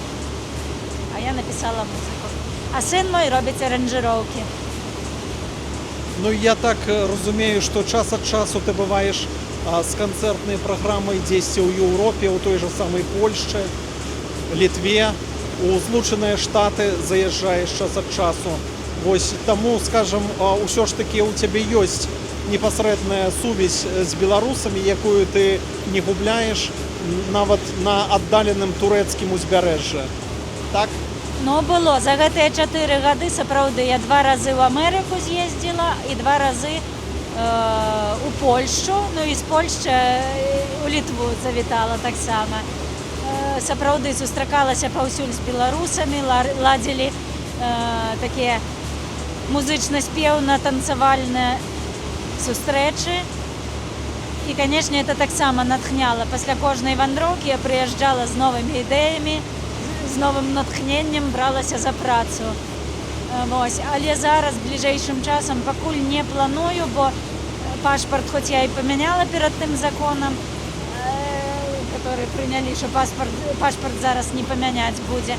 А я напісала музыку. А сын мой робіць аранжыроўкі. Ну, я так разумею, што час ад часу ты бываеш з канцэртнай праграмай дзесьці ў Еўропе, у той жа самай Польшчы, Літве, у Злучаныя Штаты заязджаеш час ад часу. Вось таму, скажам, ўсё ж такі у цябе ёсць непасрэдная сувязь з беларусамі, якую ты не губляеш нават на аддаленым турэцкім узбярэжжы. Так? Ну, было. За гэтыя 4 гады, сапраўды, я 2 разы ў Амерыку з'ездзіла і 2 разы у Польшчу, ну і з Польшчы у Літву завітала таксама. Сапраўды сустракалася паўсюль з беларусамі, ладзілі такія музычна-спеўна-танцавальныя сустрэчы. І, канешне, это таксама натхняла. Пасля кожнай вандроўкі я прыязджала з новымі ідэямі, з новым натхненнем бралася за працу. Вось. Але зараз, бліжэйшым часам, пакуль не планую, бо пашпарт, хоць я і памяняла перад тым законам, который прынялі, што пашпарт зараз не памяняць будзе.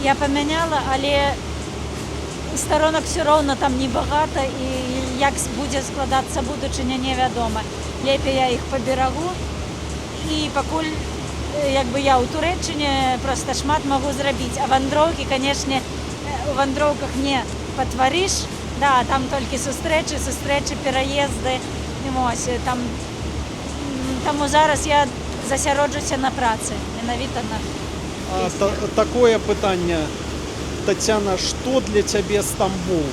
Я памяняла, але сторонок все роўна там небагата, і як будзе складацца будучыня, невядома. Лепей я іх паберагу, і пакуль як бы я ў Турэччыне проста шмат магу зрабіць. А вандроўкі, канешне, у вандроўках не патварыш, да, там толькі сустрэчы, пераезды. Таму зараз я засяроджуся на працы, менавіта на песні. Такое пытанне, Тацяна, што для цябе Стамбул?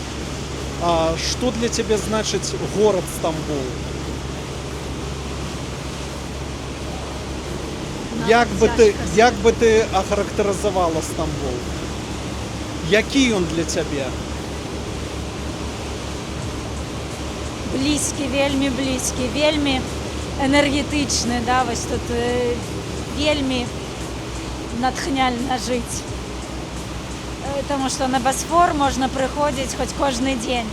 Што для цябе значыць горад Стамбул? Як бы ты ахарактарызавала Стамбул? Які ён для цябе? Блізкі, вельмі блізкі, вельмі энергетычны, да, вось тут вельмі натхняльна жыць. Таму што на Басфор можна прыходзіць хоць кожны дзень.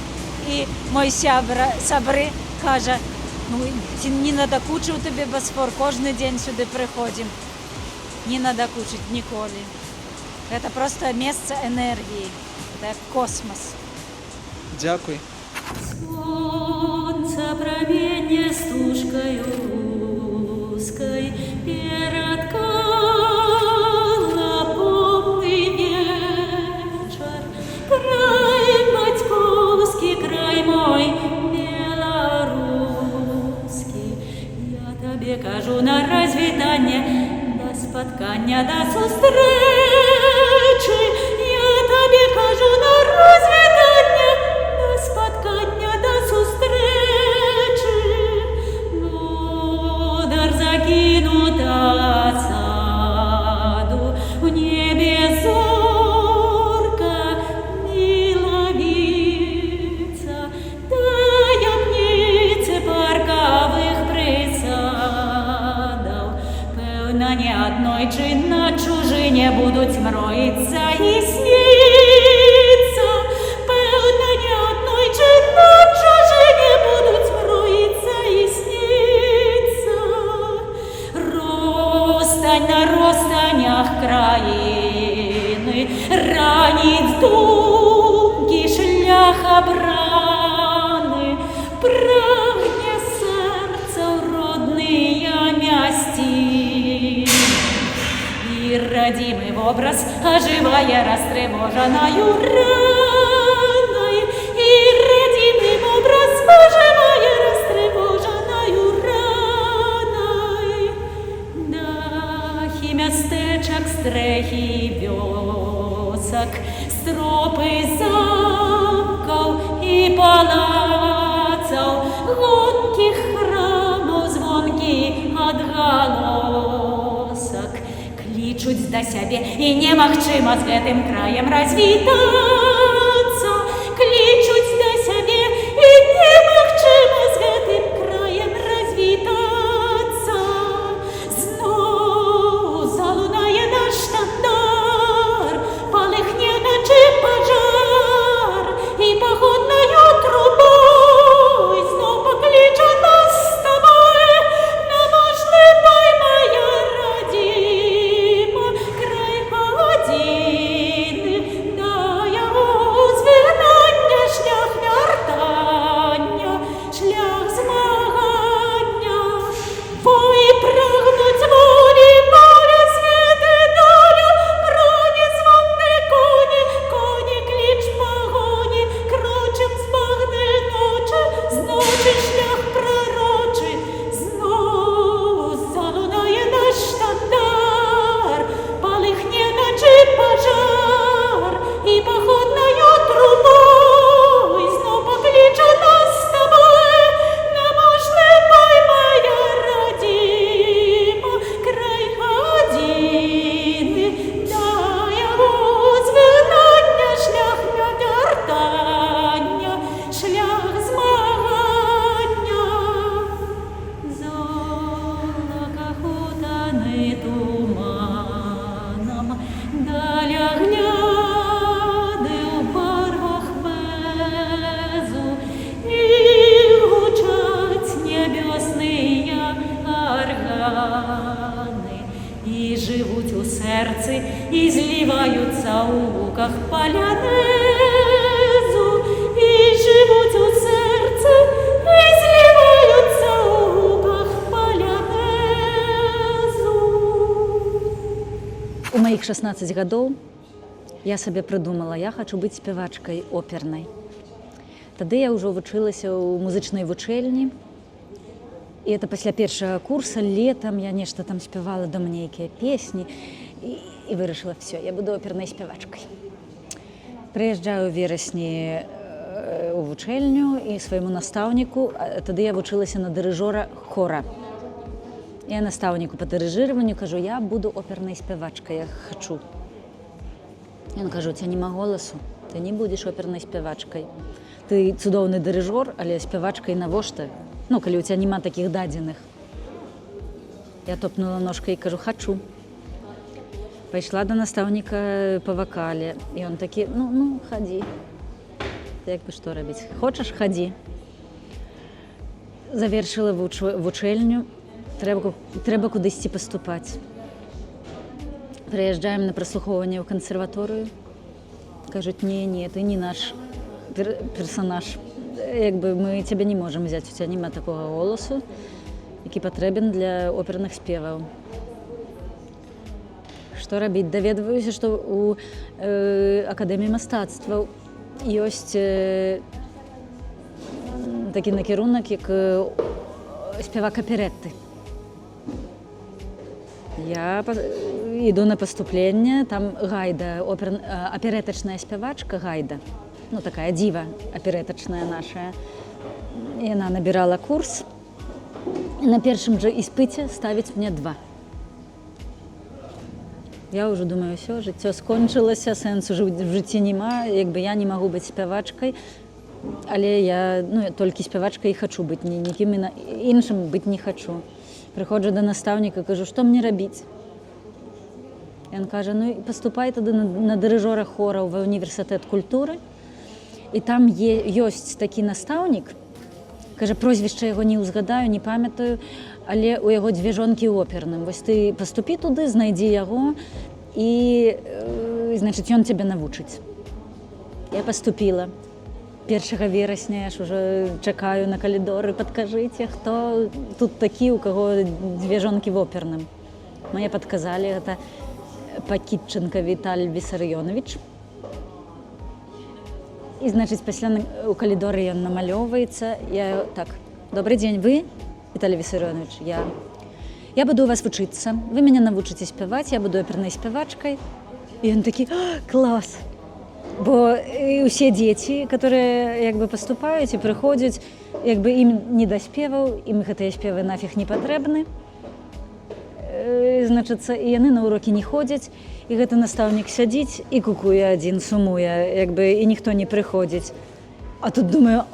І мой сябры кажа, ну, ці не надакучыў табе Басфор, кожны дзень сюды прыходзім. Не надакучыць ніколі. Гэта проста месца энергіі, гэта космас. Дзякуй. Солнце промене стужкой узкой перед колокольный вечер. Край батьковский, край мой белорусский. Я тебе кажу на развітанне, до споткання, до зустрічі. Я тебе кажу на развітанне, до споткання, до зустрічі. Лодар закинута саду, в небі зорка миловіця, таємниці паркових присадів. Певно, ні одной чи на чужині будуть мроїться і сниться. Певно, ні одной чи на чужині будуть мроїться і сниться. Розстань на розстанях країни, раніть думки, шлях обрани, прагне серце в родные м'ясті. И родимый образ, оживая растревоженою раной, и родимый образ, оживая растревоженою раной. Дахи мястечек стрэхі вёсак, стропы замкаў і палацаў, гонкі храмаў звонкі адгалосак. Клічуць да сябе, і немагчыма з гэтым краем развітацца. Клічуць да сябе, і немагчыма з гэтым краем развітацца. Зноў залунае наш штандар, палыхне начы пажар, і паходнаю трубой зноў пакліча нас з табой на мажны бой, моя радзіма, край гадзіны, да яго звярнання шлях вяртання, шлях змагання. Бой прагнуць волі, воля, свет і доля, броні звонны коні, коні кліч пагоні, крочым з багны ночы, з ночы шлях прарочы. Зноў залунае наш штандар, палыхне начы пажар, і паходнаю трубой зноў пакліча нас з табой на мажны бой, моя радзіма, край гадзіны, да яго звярнання шлях вяртання, шлях змагання. Золока хутаны туманам, даля гляды ў барвах безу, і гучаць нябёсныя арганы, і жывуць у сэрцы, і зліваюцца ў гуках палянезу, і жывуць у сэрцы, і зліваюцца ў гуках палянезу. У маіх 16 гадоў я сабе прыдумала, я хачу быць спявачкай опернай. Тады я ўжо вучылася ў музычнай вучэльні. І это пасля першага курса, летам я нешта там спявала дома нейкія песні і вырашыла, все, я буду опернай спявачкай. Прыязджаю ў верасні у вучэльню і свайму настаўніку, тады я вучылася на дырыжора хора. Я настаўніку па дырыжырванню кажу, я буду опернай спявачкай, я хачу. Ён кажу, у цябе няма голасу, ты не будзеш опернай спявачкай. Ты цудоўны дырыжор, але спявачкай навошта? Ну, калі у цябе няма такіх дадзеных. Я топнула ножкай і кажу, хачу. Пайшла да настаўніка па вакале, і ён такі, ну, хадзі. Як бы што рабіць? Хочаш, хадзі. Завершыла вучэльню, трэба кудысьці паступаць. Прыязджаем на праслухоўванне ў кансерваторыю. Кажуць, не, ты не наш персонаж. Як бы мы цябе не можам взяць, у цябе няма такога голасу, які патрэбен для оперных спеваў. Што рабіць? Даведваюся, што ў Акадэміі мастацтваў ёсць такі накірунак, як спевак аперэтты. Я іду на паступленне, там Гайда, аперэтачная спявачка Гайда, ну такая дзіва аперэтачная наша. Яна набірала курс, і на першым жа іспыце ставіць мне 2. Я ўжо думаю, ўсё, жыццё скончылася, сэнсу в жыцці няма, як бы я не магу быць спявачкай, але я толькі спявачкай і хачу быць, нікім іншым быць не хачу. Прыходжу да настаўніка, кажу, што мне рабіць? Ён кажа, паступай тады на дырыжора хора ва універсітэт культуры, і там ёсць такі настаўнік, кажа, прозвішча яго не ўзгадаю, не памятаю, але у яго 2 жонкі ў оперным. Вось ты паступі туды, знайдзі яго, і, значыць, ён цябе навучыць. Я паступіла. 1 верасня я ж ужо чакаю на калідоры, падкажыце, хто тут такі, у каго 2 жонкі в оперным. Мне падказалі, гэта Пакітченка Віталь Вісарыёнович. І, значыць, пасля у калідоры ён намалёўваецца. Я так, добрый дзень, вы, Віталій Вісарыёнович? Я. я буду у вас вучыцца, вы мяне навучыце спяваць, я буду апернай спявачкай. І ён такі: клас. Бо усе дзеці, которые як бы паступаюць і прыходзяць, як бы ім не да спеваў, ім гэтыя спевы нафіг не патрэбны. Значыцца, і яны на урокі не ходзяць, і гэты настаўнік сядзіць і кукуе адзін, сумуе, як бы, і ніхто не прыходзіць. А тут думаю: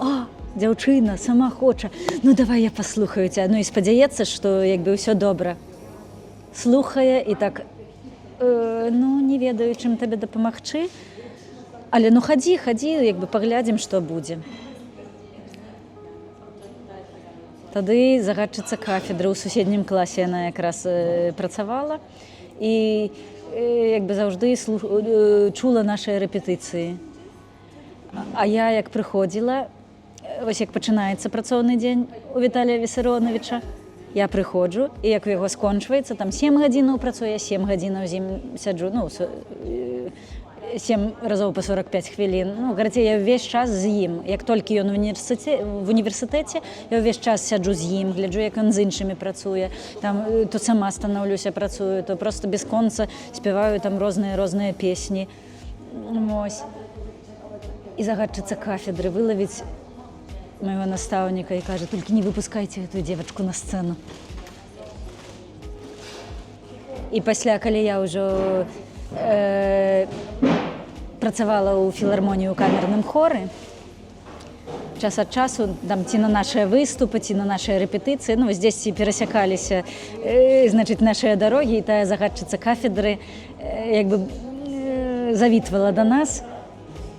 дзяўчына сама хоча, ну давай я паслухаю ця. Ну і спадзяецца, што як бы ўсё добра. Слухае і так: ну не ведаю, чым табе дапамагчы, але ну хадзі, як бы паглядзім, што будзе. Тады загадчыца кафедры ў суседнім класе яна якраз працавала і як бы заўжды чула нашыя рэпетыцыі. А я як прыходзіла, вось як пачынаецца працоўны дзень у Віталія Вісароновича, я прыходжу, і як у яго скончваецца, там 7 гадзінаў працуе, 7 гадзінаў з ім сяджу, ну, 7 разоў па 45 хвілін. Ну, карацей, я ўвесь час з ім. Як толькі ён в універсітэце, я ўвесь час сяджу з ім, гляджу, як ён з іншымі працуе. Там то сама станаўлюся, працую, то просто без конца спяваю там розныя песні. Вось. І загадчыца кафедры вылавіць майго настаўніка і кажа: толькі не выпускайце гэтую дзевачку на сцэну. І пасля, калі я ўжо працавала ў філармоніі ў камерным хоры, час ад часу там ці на нашыя выступы, ці на нашыя рэпетыцыі, ну, здесь перасякаліся, значыць, нашыя дарогі, і тая загадчыца кафедры як бы завітвала да нас.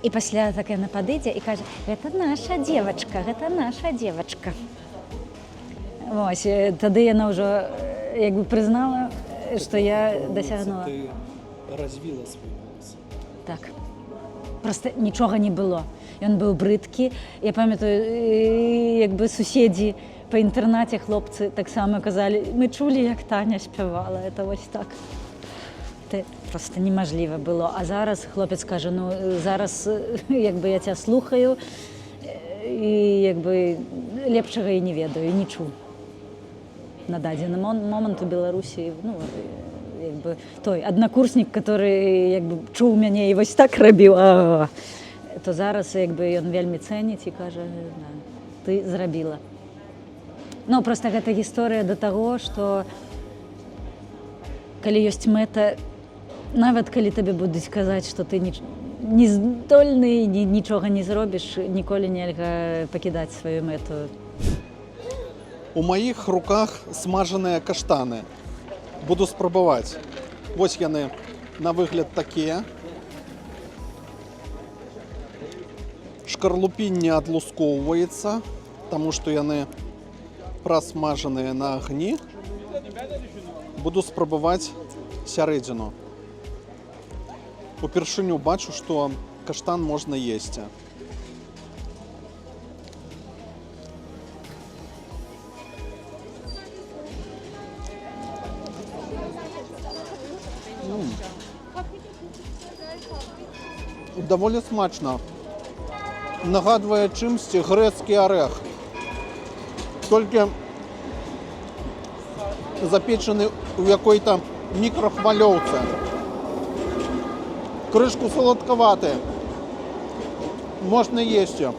І пасля так яна падыдзе і кажа: гэта наша дзевачка, гэта наша дзевачка. Вось, тады яна ўжо як бы прызнала, што я дасягнула. Ты развіла свой голас. Так. Просто нічога не было. Ён быў брыдкі. Я памятаю, як бы суседзі па інтэрнаце, хлопцы таксама казалі: мы чулі, як Таня спявала. Это вось так. Просто немажліва было. А зараз хлопец кажа: ну зараз як бы я ця слухаю і як бы лепшага і не ведаю, не чу. На дадзены момант у Беларусі, ну, як бы той аднакурснік, который як бы чуў мяне і вось так рабіў, то зараз як бы ён вельмі цэніць і кажа: ты зрабіла. Ну, просто гэта гісторыя да таго, што калі ёсць мэта, нават калі табе будуць казаць, што ты не здольны, нічога не зробіш, ніколі нельга пакідаць сваю мэту. У маіх руках смажаныя каштаны. Буду спрабаваць. Вось яны на выгляд такія. Шкарлупінь не адлускоўваецца, таму што яны прасмажаныя на агні. Буду спрабаваць сярэдзіну. Упершыню бачу, што каштан можна есці. Даволі смачна. Нагадвае чымсьці грэцкі арэх. Толькі запечаны ў якой-то мікрахвалёўцы. Крышку салодкаваты. Можна есці.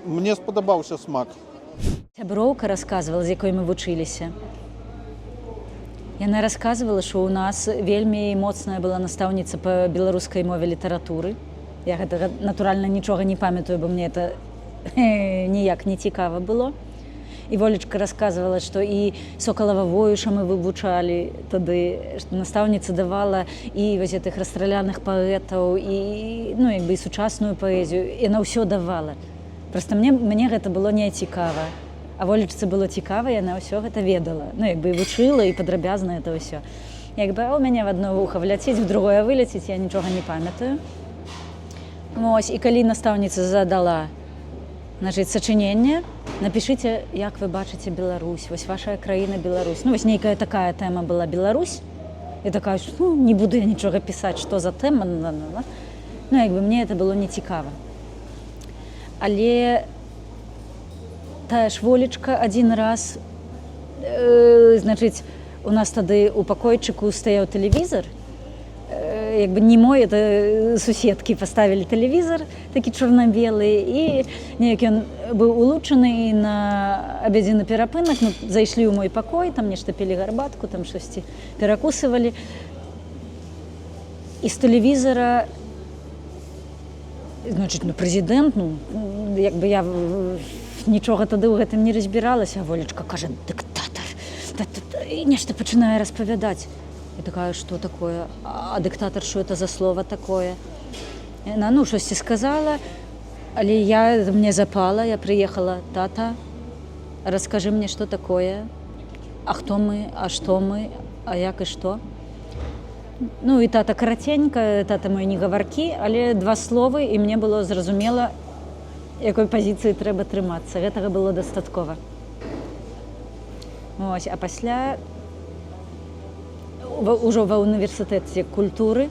Мне спадабаўся смак. Сяброўка расказвала, з якой мы вучыліся. Яна расказвала, што ў нас вельмі моцная была настаўніца па беларускай мове літаратуры. Я гэтага, натуральна, нічога не памятаю, бо мне это ніяк не цікава было. І Волечка расказвала, што і Сокалава Воюша мы вывучалі тады, што настаўніца давала і вось гэтых расстраляных паэтаў, і, ну, як бы і сучасную паэзію. Яна ўсё давала. Проста мне гэта было не цікава. А Волечцы было цікава, яна ўсё гэта ведала. Ну, як бы і вучыла, і падрабязна это ўсё. Як бы у мяне в одно вуха вляціць, в другое вылецець, я нічога не памятаю. Вось, і калі настаўніца задала, значыць, сачыненне, напішыце, як вы бачыце Беларусь, вось ваша краіна Беларусь. Ну, вось нейкая такая тэма была Беларусь. І такая, ну, не буду я нічога пісаць, што за тэма. Ну, як бы мне это было не цікава. Але тая ж Волечка адзін раз Значыць, у нас тады у пакойчыку стаяў тэлевізор, як бы не мой, это суседкі паставілі тэлевізор, такі чорна-белы, і неяк ён быў улучшаны, і на абедзенны перапынак мы зайшлі ў мой пакой, там нешта пілі гарбатку, там штосьці перакусывалі. І з тэлевізора, значыць, прэзідэнт, як бы я нічога тады ў гэтым не разбіралася, а Волечка кажа, дыктатар, і нешта пачынае распавядаць. Я такая, что такое? А диктатор, что это за слово такое? Она, щось сказала, але мне запала, я приехала, тата, расскажи мне, что такое, а кто мы, а что мы, а як и что. І тата караценька, тата мой не гаваркі, але 2 словы, і мне было зразумела, якой пазіцыі трэба трымацца. Гэтага было дастаткова. А пасля ўжо ва універсітэце культуры,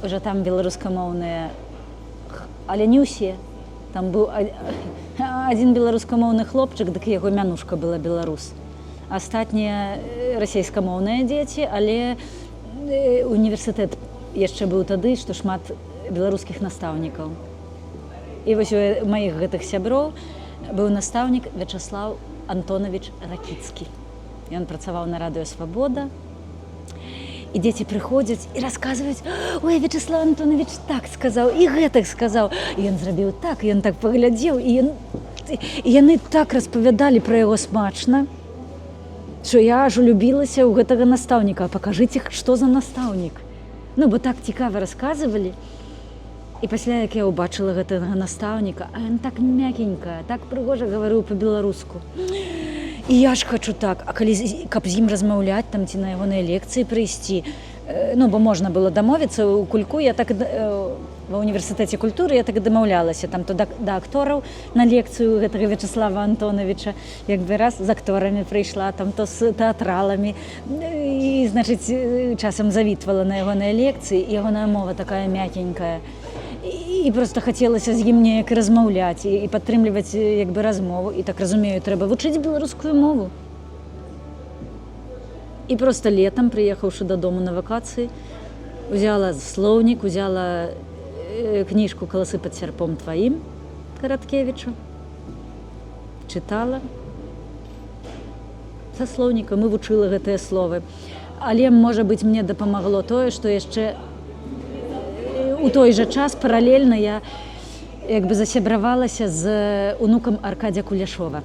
уже там беларускамоўныя, але не ўсе. Там быў адзін беларускамоўны хлопчык, дык яго мянушка была беларус. Астатнія расейскамоўныя дзеці, але універсітэт яшчэ быў тады, што шмат беларускіх настаўнікаў. І вось у маіх гэтых сяброў быў настаўнік Вячаслав Антонович Ракіцкі. Ён працаваў на радыё «Свабода». І дзеці прыходзяць і расказваюць: «Ой, Вячаслав Антонович так сказаў, і гэтак сказаў». І ён зрабіў так, і ён так паглядзеў, і яны так распавядалі пра яго смачна, што я аж улюбілася ў гэтага настаўніка. Пакажыце, што за настаўнік. Бо так цікава расказвалі. І пасля, як я ўбачыла гэтага настаўніка, а ён так мякенька, так прыгожа гаварыў па-беларуску. І я ж хачу так, а каб з ім размаўляць там ці на ягоныя лекцыі прыйсці, бо можна было дамовіцца ў кульку, я так ва універсітэце культуры я так дамаўлялася, там то да актораў на лекцыю гэтага Вячаслава Антоновича, як бы раз з акторамі прыйшла, там то з тэатраламі, і, значыць, часам завітвала на ягоныя лекцыі, і ягоная мова такая мякенькая. І проста хацелася з ім неяк размаўляць і падтрымліваць як бы размову. І так разумею, трэба вучыць беларускую мову. І проста летам, прыехаўшы дадому на вакацыі, узяла слоўнік, узяла кніжку «Каласы пад сярпом тваім» Караткевіча, чытала. Са слоўнікам і вучыла гэтыя словы. Але, можа быць, мне дапамагло тое, што яшчэ у той жа час паралельна я як бы засябравалася з унукам Аркадзя Куляшова.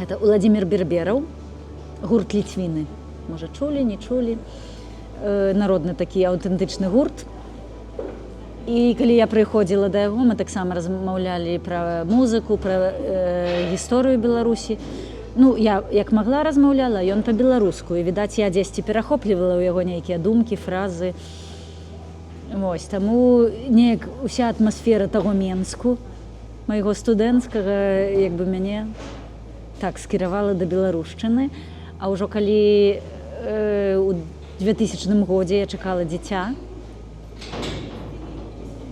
Это Уладзімір Бербераў, гурт Ліцвіны. Можа, чулі, не чулі. Народны такі аўтэнтычны гурт. І калі я прыходзіла да яго, мы таксама размаўлялі пра музыку, пра гісторыю Беларусі. Я як магла размаўляла, ён па-беларуску. І, відаць, я дзесьці перахоплівала ў яго нейкія думкі, фразы. Таму неяк уся атмасфера таго Менску, майго студэнцкага, як бы мяне так скіравала да беларушчыны. А ўжо калі у 2000 годзе я чакала дзіця,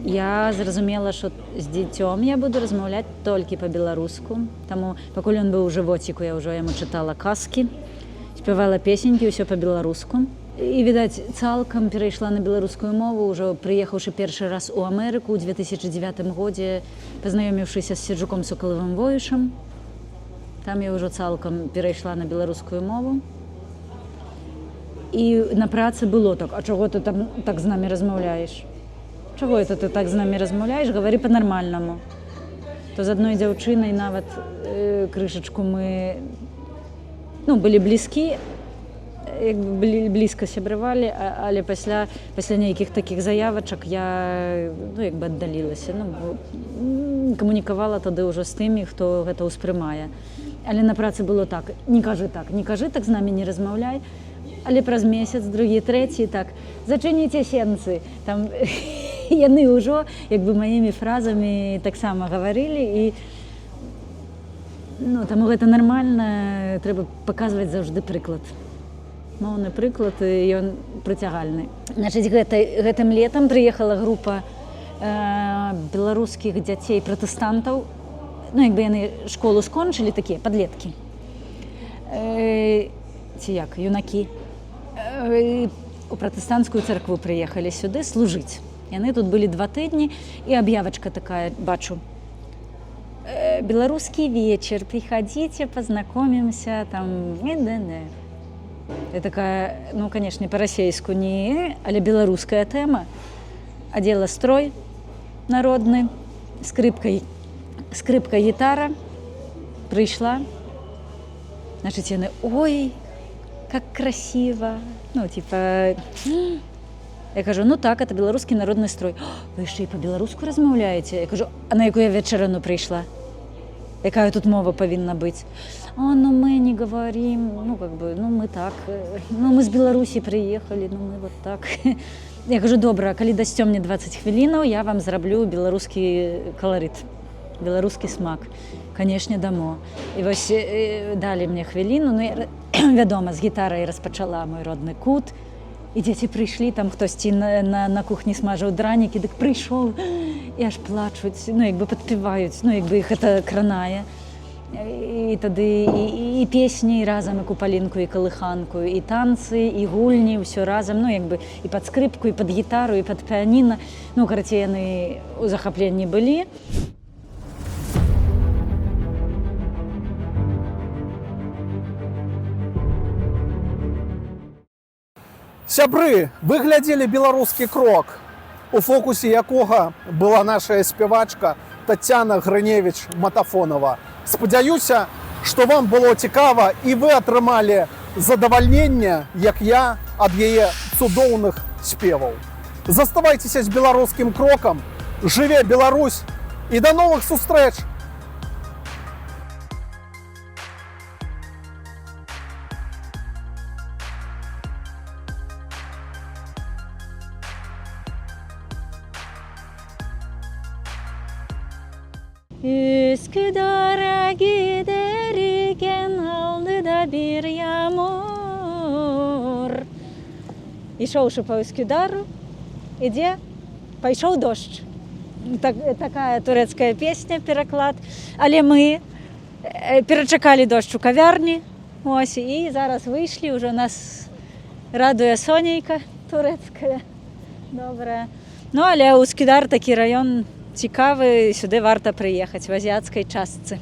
я зразумела, што з дзіцём я буду размаўляць толькі па-беларуску. Таму, пакуль ён быў у жывоціку, я ўжо яму чытала казкі, спявала песенькі, ўсё па-беларуску. І, відаць, цалкам перайшла на беларускую мову, ўжо прыехаўшы першы раз у Амерыку ў 2009 годзе, пазнаёміўшыся з Серджуком Сокалавым Воюшам. Там я ўжо цалкам перайшла на беларускую мову. І на працы было так: а чаго ты там так з намі размаўляеш? Чаго это ты так з намі размаўляеш? Гавары па-нармальнаму. То з адной дзяўчынай нават крышачку мы былі блізкі, блізка сябравалі, але пасля нейкіх такіх заявачак я як бы аддалілася. Камунікавала тады ўжо з тымі, хто гэта ўспрымае. Але на працы было так: не кажы так з намі не размаўляй. Але праз месяц, другі, трэці, так: зачыніце сенцы. Там яны ўжо як бы маімі фразамі таксама гаварылі, і таму гэта нармальна, трэба паказваць заўжды прыклад. Моўны прыклад, і ён прыцягальны. Значыць, гэтым летам прыехала група беларускіх дзяцей-пратэстантаў. Як бы яны школу скончылі, такія падлеткі. ці як, юнакі, у пратэстанцкую царкву прыехалі сюды служыць. Яны тут былі 2 тыдні, і аб'явачка такая, бачу. Беларускі вечер, приходите, познакомимся, там, Я такая, ну, конечно, по-расейску не, але беларуская тэма. Адзела строй народны, скрипка, гітара, прыйшла. Значит, яны, ой, как красиво. Ну, типа, я кажу, ну так, это беларускі народны строй. Вы яшчэ і по-беларуску размаўляеце? Я кажу, а на якую я вечарану прыйшла? Якая тут мова павінна быць? Ну мы не говорим, ну как бы, ну мы так, ну мы з Беларусі прыехалі, ну мы вот так. Я кажу, добра, калі дасце мне 20 хвілінаў, я вам зраблю беларускі каларыт, беларускі смак. Канешне, дамо. І вось далі мне хвіліну, ну я, вядома, з гітарай распачала мой родны кут. І дзеці прыйшлі, там хтосьці на кухні смажыў дранікі, дык прыйшоў, і аж плачуць, ну, як бы падпіваюць, ну, як бы іх гэта кранае. І тады і песні, і разам, і купалінку, і калыханку, і танцы, і гульні, ўсё разам, ну, як бы і пад скрыпку, і пад гітару, і пад піаніна. Ну, карацей, яны ў захапленні былі. Сябры, вы глядзелі беларускі крок, у фокусе якога была наша спявачка Тацяна Грыневіч-Матафонова. Спадзяюся, што вам было цікава і вы атрымалі задавальненне, як я, ад яе цудоўных спеваў. Заставайцеся з беларускім крокам, жыве Беларусь і да новых сустрэч! Üsküdar'a giderken aldı da bir yağmur. Ішоўшы па Üsküдару, ідзе, пайшоў дождж. Такая турэцкая песня, пераклад. Але мы перачакалі дождж у кавярні, ось, і зараз выйшлі, ўжо нас радуе сонейка турэцкая, добрая. Ну, але Üsküдар такі раён цікавы, сюды варта прыехаць, в азіяцкай частцы.